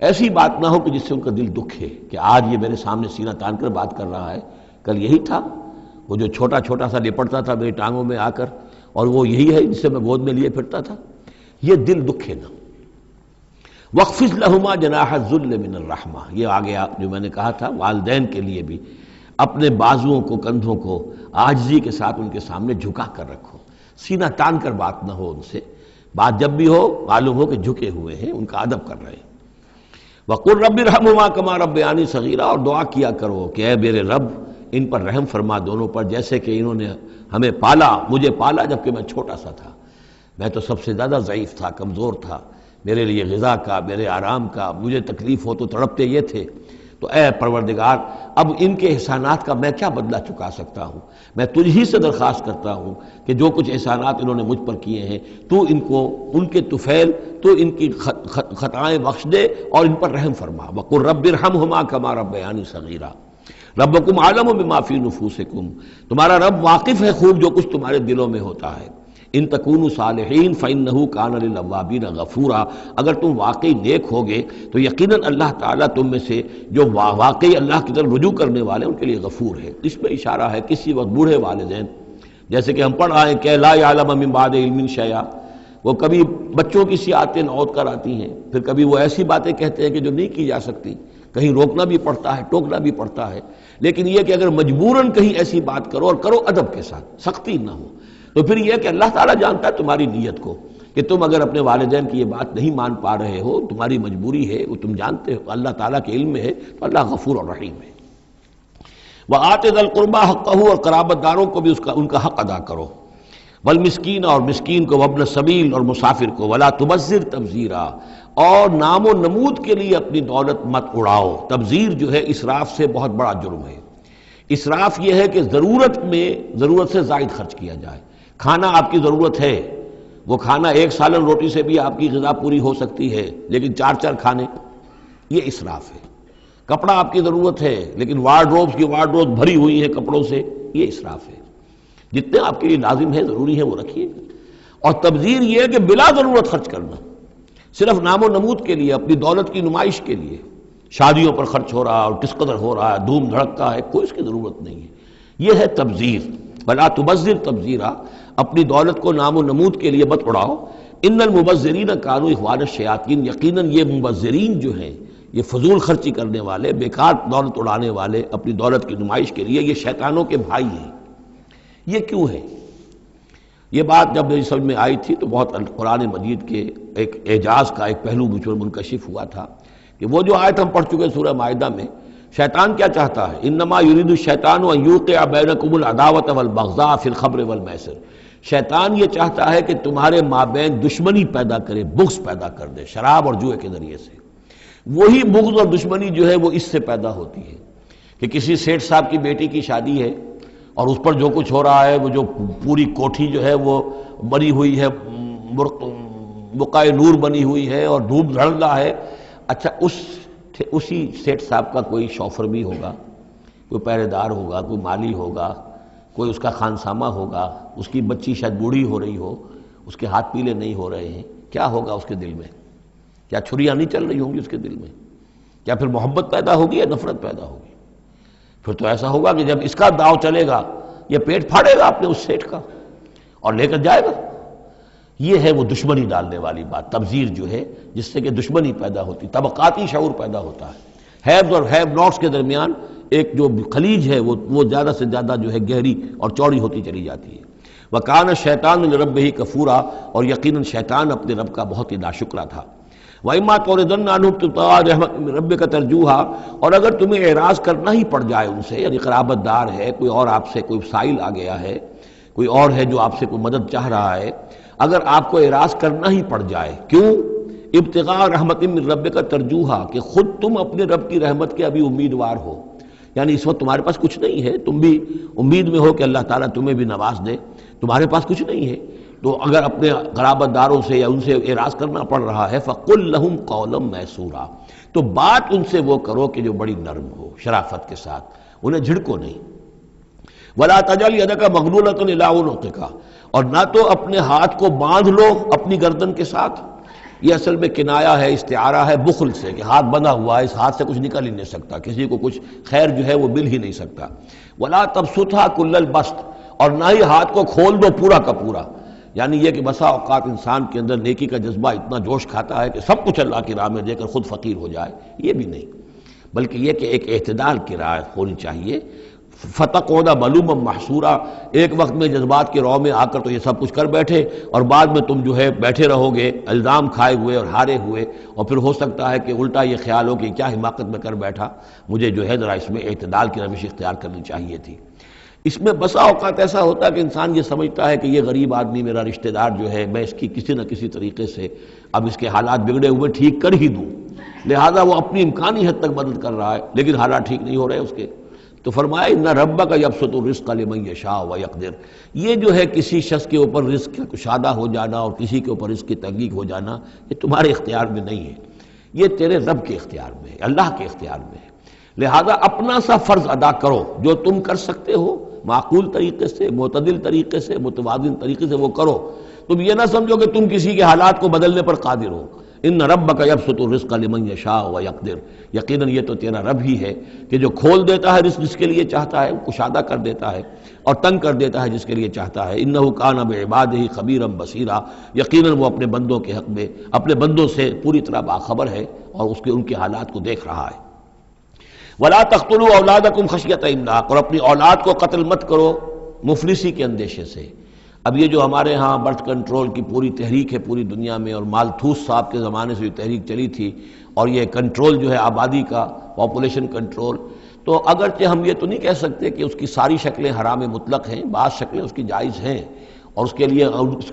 ایسی بات نہ ہو کہ جس سے ان کا دل دکھے کہ آج یہ میرے سامنے سینہ تان کر بات کر رہا ہے، کل یہی تھا وہ جو چھوٹا چھوٹا سا لپٹتا تھا میری ٹانگوں میں آ کر، اور وہ یہی ہے جسے میں گود میں لیے پھرتا تھا، یہ دل دکھے نہ۔ وَاخْفِضْ لَهُمَا جَنَاحَ الذُّلِّ مِنَ الرَّحْمَةِ، یہ آ گیا جو میں نے کہا تھا، والدین کے لیے بھی اپنے بازوؤں کو، کندھوں کو عاجزی کے ساتھ ان کے سامنے جھکا کر رکھو، سینہ تان کر بات نہ ہو ان سے، بات جب بھی ہو معلوم ہو کہ جھکے ہوئے ہیں، ان کا ادب کر رہے ہیں۔ وَقُلْ رَبِّ ارْحَمْهُمَا كَمَا رَبَّيَانِي صَغِيرًا، اور دعا کیا کرو کہ اے میرے رب ان پر رحم فرما دونوں پر، جیسے کہ انہوں نے ہمیں پالا، مجھے پالا جب کہ میں چھوٹا سا تھا، میں تو سب سے زیادہ ضعیف تھا، کمزور تھا، میرے لیے غذا کا، میرے آرام کا، مجھے تکلیف ہو تو تڑپتے یہ تھے، تو اے پروردگار اب ان کے احسانات کا میں کیا بدلہ چکا سکتا ہوں، میں تجھ ہی سے درخواست کرتا ہوں کہ جو کچھ احسانات انہوں نے مجھ پر کیے ہیں تو ان کو، ان کے طفیل، تو ان کی خطائیں بخش دے اور ان پر رحم فرما۔ وَقُلْ رَبِّ ارْحَمْهُمَا كَمَا رَبَّيَانِي صَغِيرًا ربکم عالم بما فی نفوسکم، تمہارا رب واقف ہے خوب جو کچھ تمہارے دلوں میں ہوتا ہے۔ ان تکونوا صالحین فإنہ کان للأوابین غفورا، اگر تم واقعی نیک ہوگے تو یقیناً اللہ تعالیٰ تم میں سے جو واقعی اللہ کی طرف رجوع کرنے والے ان کے لیے غفور ہے۔ اس میں اشارہ ہے کسی وقت بوڑھے والدین، جیسے کہ ہم پڑھ آئے کہ لا یعلم من بعد علم شیئا، وہ کبھی بچوں کی سی عادتیں نوت کر آتی ہیں، پھر کبھی وہ ایسی باتیں کہتے ہیں کہ جو نہیں کی جا سکتی، کہیں روکنا بھی پڑتا ہے، ٹوکنا بھی پڑتا ہے، لیکن یہ کہ اگر مجبوراً کہیں ایسی بات کرو اور کرو ادب کے ساتھ، سختی نہ ہو، تو پھر یہ کہ اللہ تعالیٰ جانتا ہے تمہاری نیت کو، کہ تم اگر اپنے والدین کی یہ بات نہیں مان پا رہے ہو، تمہاری مجبوری ہے، وہ تم جانتے ہو، اللہ تعالیٰ کے علم میں ہے، تو اللہ غفور اور رحیم ہے۔ وَآتِ ذَا الْقُرْبَىٰ حَقَّهُ، اور قرابت داروں کو بھی ان کا حق ادا کرو، والمسکین، اور مسکین کو، وابن السبیل، اور مسافر کو، ولا تبذر تبذیرا، اور نام و نمود کے لیے اپنی دولت مت اڑاؤ۔ تبذیر جو ہے اسراف سے بہت بڑا جرم ہے۔ اسراف یہ ہے کہ ضرورت میں ضرورت سے زائد خرچ کیا جائے، کھانا آپ کی ضرورت ہے وہ کھانا ایک سالن روٹی سے بھی آپ کی غذا پوری ہو سکتی ہے، لیکن 4 کھانے، یہ اسراف ہے۔ کپڑا آپ کی ضرورت ہے لیکن وارڈروبس کی وارڈروب بھری ہوئی ہے کپڑوں سے، یہ اسراف ہے۔ جتنے آپ کے لیے لازم ہے، ضروری ہے، وہ رکھیے۔ اور تبذیر یہ ہے کہ بلا ضرورت خرچ کرنا، صرف نام و نمود کے لیے، اپنی دولت کی نمائش کے لیے، شادیوں پر خرچ ہو رہا ہے اور کس قدر ہو رہا ہے، دھوم دھڑکتا ہے، کوئی اس کی ضرورت نہیں ہے۔ یہ ہے تبذیر۔ بلا تبذر تبذیرا، اپنی دولت کو نام و نمود کے لیے مت اڑاؤ۔ ان المبذرین کانوا اخوان الشیاطین، یقیناً یہ مبذرین جو ہیں، یہ فضول خرچی کرنے والے، بیکار دولت اڑانے والے، اپنی دولت کی نمائش کے لیے، یہ شیطانوں کے بھائی ہیں۔ یہ کیوں ہے؟ یہ بات جب میری سمجھ میں آئی تھی تو بہت قرآن مجید کے ایک اعجاز کا ایک پہلو مجھ پر منکشف ہوا تھا کہ وہ جو آیت ہم پڑھ چکے سورہ مائدہ میں، شیطان کیا چاہتا ہے؟ انما یرید الشیطان ان یوقع بینکم العداوۃ والبغضاء فی الخمر والمیسر۔ شیطان یہ چاہتا ہے کہ تمہارے مابین دشمنی پیدا کرے، بغض پیدا کر دے، شراب اور جوئے کے ذریعے سے۔ وہی بغض اور دشمنی جو ہے وہ اس سے پیدا ہوتی ہے کہ کسی سیٹھ صاحب کی بیٹی کی شادی ہے اور اس پر جو کچھ ہو رہا ہے، وہ جو پوری کوٹھی جو ہے وہ بنی ہوئی ہے، بقائے نور بنی ہوئی ہے اور دھوپ دھڑ رہا ہے۔ اچھا، اسی سیٹھ صاحب کا کوئی شوفر بھی ہوگا، کوئی پہرے دار ہوگا، کوئی مالی ہوگا، کوئی اس کا خانسامہ ہوگا، اس کی بچی شاید بوڑھی ہو رہی ہو، اس کے ہاتھ پیلے نہیں ہو رہے ہیں، کیا ہوگا اس کے دل میں؟ کیا چھریاں نہیں چل رہی ہوں گی اس کے دل میں؟ کیا پھر محبت پیدا ہوگی یا نفرت پیدا ہوگی؟ پھر تو ایسا ہوگا کہ جب اس کا داؤ چلے گا، یہ پیٹ پھاڑے گا اپنے اس سیٹھ کا اور لے کر جائے گا۔ یہ ہے وہ دشمنی ڈالنے والی بات، تبذیر جو ہے، جس سے کہ دشمنی پیدا ہوتی، طبقاتی شعور پیدا ہوتا ہے، ہیوز اور ہیو ناٹس کے درمیان ایک جو خلیج ہے وہ زیادہ سے زیادہ جو ہے گہری اور چوڑی ہوتی چلی جاتی ہے۔ وَكَانَ الشَّيْطَانُ لِرَبِّهِ كَفُورًا، اور یقیناً شیطان اپنے رب کا بہت ہی ناشکرا تھا۔ وَإِمَّا تُعْرِضَنَّ عَنْهُمْ ابْتِغَاءَ رَحْمَةٍ مِّن رَّبِّكَ تَرْجُوهَا، اور اگر تمہیں اعراض کرنا ہی پڑ جائے ان سے، یعنی قرابت دار ہے، کوئی اور آپ سے کوئی سائل آ گیا ہے، کوئی اور ہے جو آپ سے کوئی مدد چاہ رہا ہے، اگر آپ کو اعراض کرنا ہی پڑ جائے، کیوں؟ ابتغاء رحمت من ربک ترجوہا، کہ خود تم اپنے رب کی رحمت کے ابھی امیدوار ہو، یعنی اس وقت تمہارے پاس کچھ نہیں ہے، تم بھی امید میں ہو کہ اللہ تعالیٰ تمہیں بھی نواز دے، تمہارے پاس کچھ نہیں ہے، تو اگر اپنے قرابت داروں سے یا ان سے اعراض کرنا پڑ رہا ہے، فَقُلْ لَهُمْ قَوْلًا مَيْسُورًا، تو بات ان سے وہ کرو کہ جو بڑی نرم ہو، شرافت کے ساتھ، انہیں جھڑکو نہیں۔ وَلَا تَجْعَلْ يَدَكَ مَغْلُولَةً إِلَىٰ عُنُقِكَ، اور نہ تو اپنے ہاتھ کو باندھ لو اپنی گردن کے ساتھ، یہ اصل میں کنایا ہے، استعارہ ہے بخل سے، کہ ہاتھ بندھا ہوا ہے، اس ہاتھ سے کچھ نکل ہی نہیں سکتا، کسی کو کچھ خیر جو ہے وہ مل ہی نہیں سکتا۔ وَلَا تَبْسُطْهَا كُلَّ الْبَسْطِ، اور نہ ہی ہاتھ کو کھول دو پورا کا پورا، یعنی یہ کہ بسا اوقات انسان کے اندر نیکی کا جذبہ اتنا جوش کھاتا ہے کہ سب کچھ اللہ کی راہ میں دے کر خود فقیر ہو جائے، یہ بھی نہیں، بلکہ یہ کہ ایک اعتدال کی راہ ہونی چاہیے۔ فَتَقْعُدَ مَلُومًا مَحْسُورًا، ایک وقت میں جذبات کے رو میں آ کر تو یہ سب کچھ کر بیٹھے، اور بعد میں تم جو ہے بیٹھے رہو گے الزام کھائے ہوئے اور ہارے ہوئے، اور پھر ہو سکتا ہے کہ الٹا یہ خیال ہو کہ کیا حماقت میں کر بیٹھا، مجھے جو ہے ذرا اس میں اعتدال کی روش اختیار کرنی چاہیے تھی۔ اس میں بسا اوقات ایسا ہوتا ہے کہ انسان یہ سمجھتا ہے کہ یہ غریب آدمی میرا رشتہ دار جو ہے، میں اس کی کسی نہ کسی طریقے سے اب اس کے حالات بگڑے ہوئے ٹھیک کر ہی دوں، لہذا وہ اپنی امکانی حد تک مدد کر رہا ہے، لیکن حالات ٹھیک نہیں ہو رہے اس کے، تو فرمایا ان ربک یبسط الرزق لمن یشاء ویقدر، یہ جو ہے کسی شخص کے اوپر رزق کا کشادہ ہو جانا اور کسی کے اوپر رزق کی تحقیق ہو جانا، یہ تمہارے اختیار میں نہیں ہے، یہ تیرے رب کے اختیار میں ہے، اللہ کے اختیار میں ہے، لہذا اپنا سا فرض ادا کرو جو تم کر سکتے ہو، معقول طریقے سے، معتدل طریقے سے، متوازن طریقے سے وہ کرو، تم یہ نہ سمجھو کہ تم کسی کے حالات کو بدلنے پر قادر ہو۔ ان ربک یبسط الرزق لمن یشاء ویقدر، یقیناً یہ تو تیرا رب ہی ہے کہ جو کھول دیتا ہے رزق جس کے لیے چاہتا ہے، کشادہ کر دیتا ہے اور تنگ کر دیتا ہے جس کے لیے چاہتا ہے۔ انہ کان بعبادہ خبیرا بصیرا، یقیناً وہ اپنے بندوں کے حق میں اپنے بندوں سے پوری طرح باخبر ہے اور ان کے حالات کو دیکھ رہا ہے۔ وَلَا تَقْتُلُوا أَوْلَادَكُمْ خَشْيَةَ إِمْلَاقٍ، اور اپنی اولاد کو قتل مت کرو مفلسی کے اندیشے سے۔ اب یہ جو ہمارے ہاں برتھ کنٹرول کی پوری تحریک ہے پوری دنیا میں، اور مالتھوس صاحب کے زمانے سے جو تحریک چلی تھی، اور یہ کنٹرول جو ہے آبادی کا، پاپولیشن کنٹرول، تو اگرچہ ہم یہ تو نہیں کہہ سکتے کہ اس کی ساری شکلیں حرام مطلق ہیں، بعض شکلیں اس کی جائز ہیں، اور اس کے لیے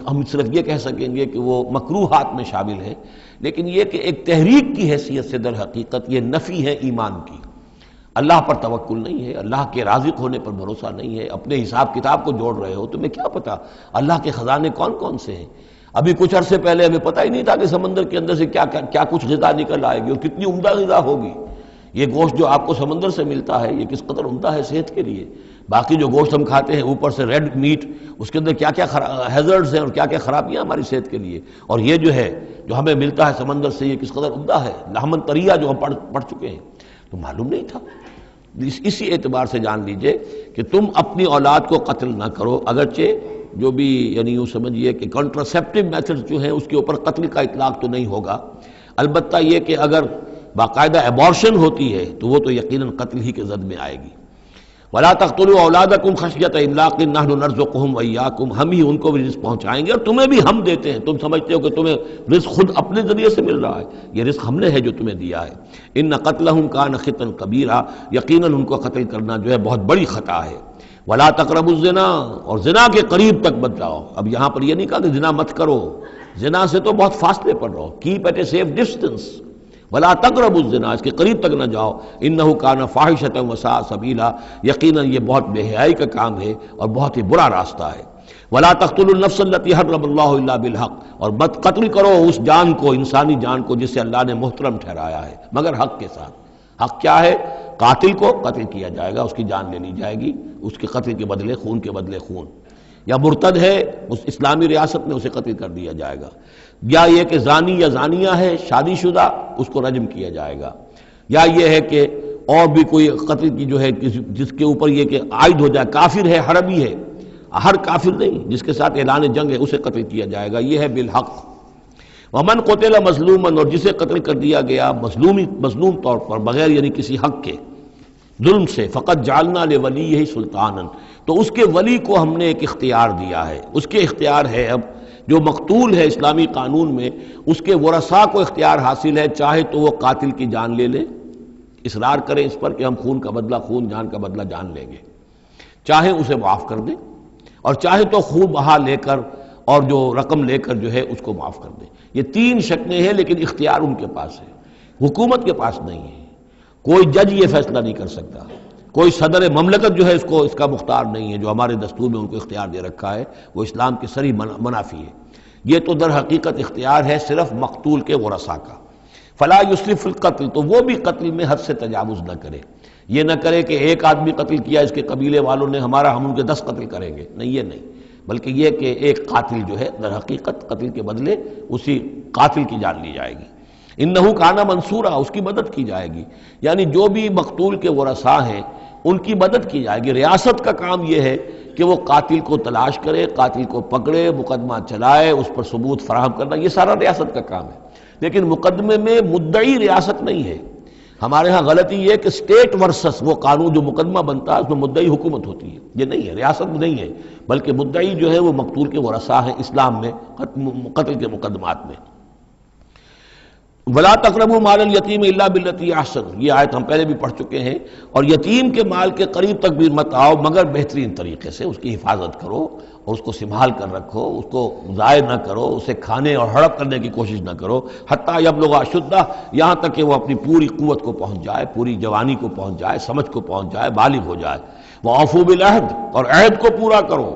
ہم صرف یہ کہہ سکیں گے کہ وہ مکروہات میں شامل ہیں، لیکن یہ کہ ایک تحریک کی حیثیت سے در حقیقت یہ نفی ہے ایمان کی۔ اللہ پر توکل نہیں ہے، اللہ کے رازق ہونے پر بھروسہ نہیں ہے، اپنے حساب کتاب کو جوڑ رہے ہو، تمہیں کیا پتا اللہ کے خزانے کون کون سے ہیں؟ ابھی کچھ عرصے پہلے ہمیں پتہ ہی نہیں تھا کہ سمندر کے اندر سے کیا کچھ غذا نکل آئے گی اور کتنی عمدہ غذا ہوگی۔ یہ گوشت جو آپ کو سمندر سے ملتا ہے یہ کس قدر عمدہ ہے صحت کے لیے۔ باقی جو گوشت ہم کھاتے ہیں اوپر سے ریڈ میٹ، اس کے اندر کیا کیا ہیزرڈز ہیں اور کیا کیا خرابیاں ہماری صحت کے لیے، اور یہ جو ہے جو ہمیں ملتا ہے سمندر سے یہ کس قدر عمدہ ہے، لحمن طریہ جو ہم پڑھ چکے ہیں، تو معلوم نہیں تھا۔ اسی اعتبار سے جان لیجئے کہ تم اپنی اولاد کو قتل نہ کرو، اگرچہ جو بھی یعنی یوں سمجھیے کہ کنٹراسیپٹیو میتھڈ جو ہیں اس کے اوپر قتل کا اطلاق تو نہیں ہوگا، البتہ یہ کہ اگر باقاعدہ ایبارشن ہوتی ہے تو وہ تو یقیناً قتل ہی کے زد میں آئے گی۔ وَلَا تَقْتُلُوا أَوْلَادَكُمْ خَشْيَةَ إِمْلَاقٍ نَحْنُ نَرْزُقُهُمْ وَإِيَّاكُمْ، ہم ہی ان کو بھی رزق پہنچائیں گے اور تمہیں بھی ہم دیتے ہیں۔ تم سمجھتے ہو کہ تمہیں رزق خود اپنے ذریعے سے مل رہا ہے، یہ رزق ہم نے ہے جو تمہیں دیا ہے۔ إِنَّ قَتْلَهُمْ كَانَ خِطًا كَبِيرًا، یقیناً ان کو قتل کرنا جو ہے بہت بڑی خطا ہے۔ وَلَا تَقْرَبُوا الزِّنَا، اور زنا کے قریب تک مت جاؤ۔ اب یہاں پر یہ نہیں کہا کہ زنا مت کرو، زنا سے تو بہت فاصلے پر رہو، keep at a safe distance. وَلَا تَقْرَبُوا الزِّنَا، اس کے قریب تک نہ جاؤ، إِنَّهُ كَانَ فَاحِشَةً وَسَاءَ سَبِيلًا، یقیناً یہ بہت بے حیائی کا کام ہے اور بہت ہی برا راستہ ہے۔ وَلَا تَقْتُلُوا النَّفْسَ الَّتِي حَرَّمَ اللَّهُ إِلَّا بِالْحَقِّ، اور مت قتل کرو اس جان کو، انسانی جان کو جسے اللہ نے محترم ٹھہرایا ہے مگر حق کے ساتھ۔ حق کیا ہے؟ قاتل کو قتل کیا جائے گا، اس کی جان لے لی جائے گی، اس کے قتل کے بدلے خون کے بدلے خون، یا مرتد ہے اس اسلامی ریاست میں اسے قتل کر دیا جائے گا، یا یہ کہ زانی یا زانیہ ہے شادی شدہ اس کو رجم کیا جائے گا، یا یہ ہے کہ اور بھی کوئی قتل کی جو ہے جس کے اوپر یہ کہ عائد ہو جائے، کافر ہے حربی ہے، ہر کافر نہیں، جس کے ساتھ اعلان جنگ ہے اسے قتل کیا جائے گا، یہ ہے بالحق۔ ومن قتل مظلوما، اور جسے قتل کر دیا گیا مظلوم طور پر بغیر یعنی کسی حق کے ظلم سے، فقط جعلنا لولیہ سلطانا، تو اس کے ولی کو ہم نے ایک اختیار دیا ہے، اس کے اختیار ہے اب جو مقتول ہے اسلامی قانون میں اس کے ورثاء کو اختیار حاصل ہے، چاہے تو وہ قاتل کی جان لے لے، اصرار کریں اس پر کہ ہم خون کا بدلہ خون، جان کا بدلہ جان لیں گے، چاہے اسے معاف کر دیں، اور چاہے تو خون بہا لے کر اور جو رقم لے کر جو ہے اس کو معاف کر دیں۔ یہ تین شکلیں ہیں لیکن اختیار ان کے پاس ہے، حکومت کے پاس نہیں ہے، کوئی جج یہ فیصلہ نہیں کر سکتا، کوئی صدر مملکت جو ہے اس کا مختار نہیں ہے، جو ہمارے دستور میں ان کو اختیار دے رکھا ہے وہ اسلام کے صریح منافی ہے۔ یہ تو در حقیقت اختیار ہے صرف مقتول کے ورثاء کا۔ فلا یسرف فی القتل، تو وہ بھی قتل میں حد سے تجاوز نہ کرے، یہ نہ کرے کہ ایک آدمی قتل کیا اس کے قبیلے والوں نے ہم ان کے 10 قتل کریں گے، نہیں، یہ نہیں، بلکہ یہ کہ ایک قاتل جو ہے در حقیقت قتل کے بدلے اسی قاتل کی جان لی جائے گی۔ انہو کانا منصورا، اس کی مدد کی جائے گی، یعنی جو بھی مقتول کے ورثاء ہیں ان کی مدد کی جائے گی۔ ریاست کا کام یہ ہے کہ وہ قاتل کو تلاش کرے، قاتل کو پکڑے، مقدمہ چلائے، اس پر ثبوت فراہم کرنا، یہ سارا ریاست کا کام ہے، لیکن مقدمے میں مدعی ریاست نہیں ہے۔ ہمارے ہاں غلطی یہ کہ اسٹیٹ ورسس وہ قانون جو مقدمہ بنتا ہے اس میں مدعی حکومت ہوتی ہے، یہ نہیں ہے، ریاست نہیں ہے، بلکہ مدعی جو ہے وہ مقتول کے ورثاء ہیں اسلام میں قتل کے مقدمات میں۔ وَلَا تَقْرَبُوا مَالَ الْيَتِيمِ إِلَّا بِالَّتِي أَحْسَنُ، یہ آیت ہم پہلے بھی پڑھ چکے ہیں، اور یتیم کے مال کے قریب تک بھی مت آؤ مگر بہترین طریقے سے، اس کی حفاظت کرو اور اس کو سنبھال کر رکھو، اس کو ضائع نہ کرو، اسے کھانے اور ہڑپ کرنے کی کوشش نہ کرو، حتیٰ یبلغ اشدہ، یہاں تک کہ وہ اپنی پوری قوت کو پہنچ جائے، پوری جوانی کو پہنچ جائے، سمجھ کو پہنچ جائے، بالغ ہو جائے۔ وَأَوْفُوا بِالْعَهْدِ، اور عہد کو پورا کرو،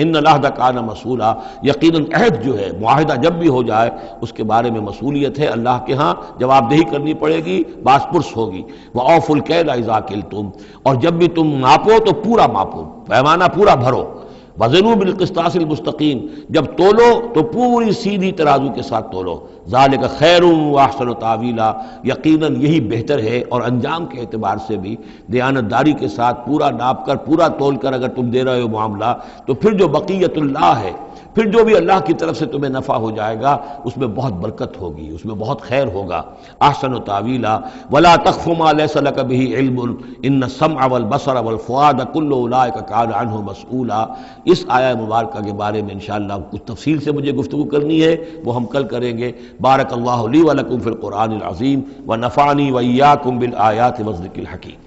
ان العہد کان مسئولا، یقیناً عہد جو ہے معاہدہ جب بھی ہو جائے اس کے بارے میں مسئولیت ہے اللہ کے ہاں، جواب دہی کرنی پڑے گی، باس پرس ہوگی۔ وَأَوْفُوا الْكَيْلَ إِذَا كِلْتُمْ، اور جب بھی تم ناپو تو پورا ماپو، پیمانہ پورا بھرو۔ وَزِنُوا بِالْقِسْطَاسِ الْمُسْتَقِيمِ، جب تولو تو پوری سیدھی ترازو کے ساتھ تولو۔ ذَلِكَ خَيْرٌ وَأَحْسَنُ تَأْوِيلًا، یقیناً یہی بہتر ہے اور انجام کے اعتبار سے بھی دیانتداری کے ساتھ پورا ناپ کر پورا تول کر اگر تم دے رہے ہو معاملہ، تو پھر جو بقیت اللہ ہے، پھر جو بھی اللہ کی طرف سے تمہیں نفع ہو جائے گا اس میں بہت برکت ہوگی، اس میں بہت خیر ہوگا۔ احسن تاویلا ولا تخف ما ليس لك به علم ان السمع والبصر والفؤاد كل اولئك كان عنه مسؤولا۔ اس آیہ مبارکہ کے بارے میں انشاءاللہ کچھ تفصیل سے مجھے گفتگو کرنی ہے، وہ ہم کل کریں گے۔ بارک اللہ لی ولکم فی القرآن العظیم ونفعنی وإیاکم بالآیات والذکر الحکیم۔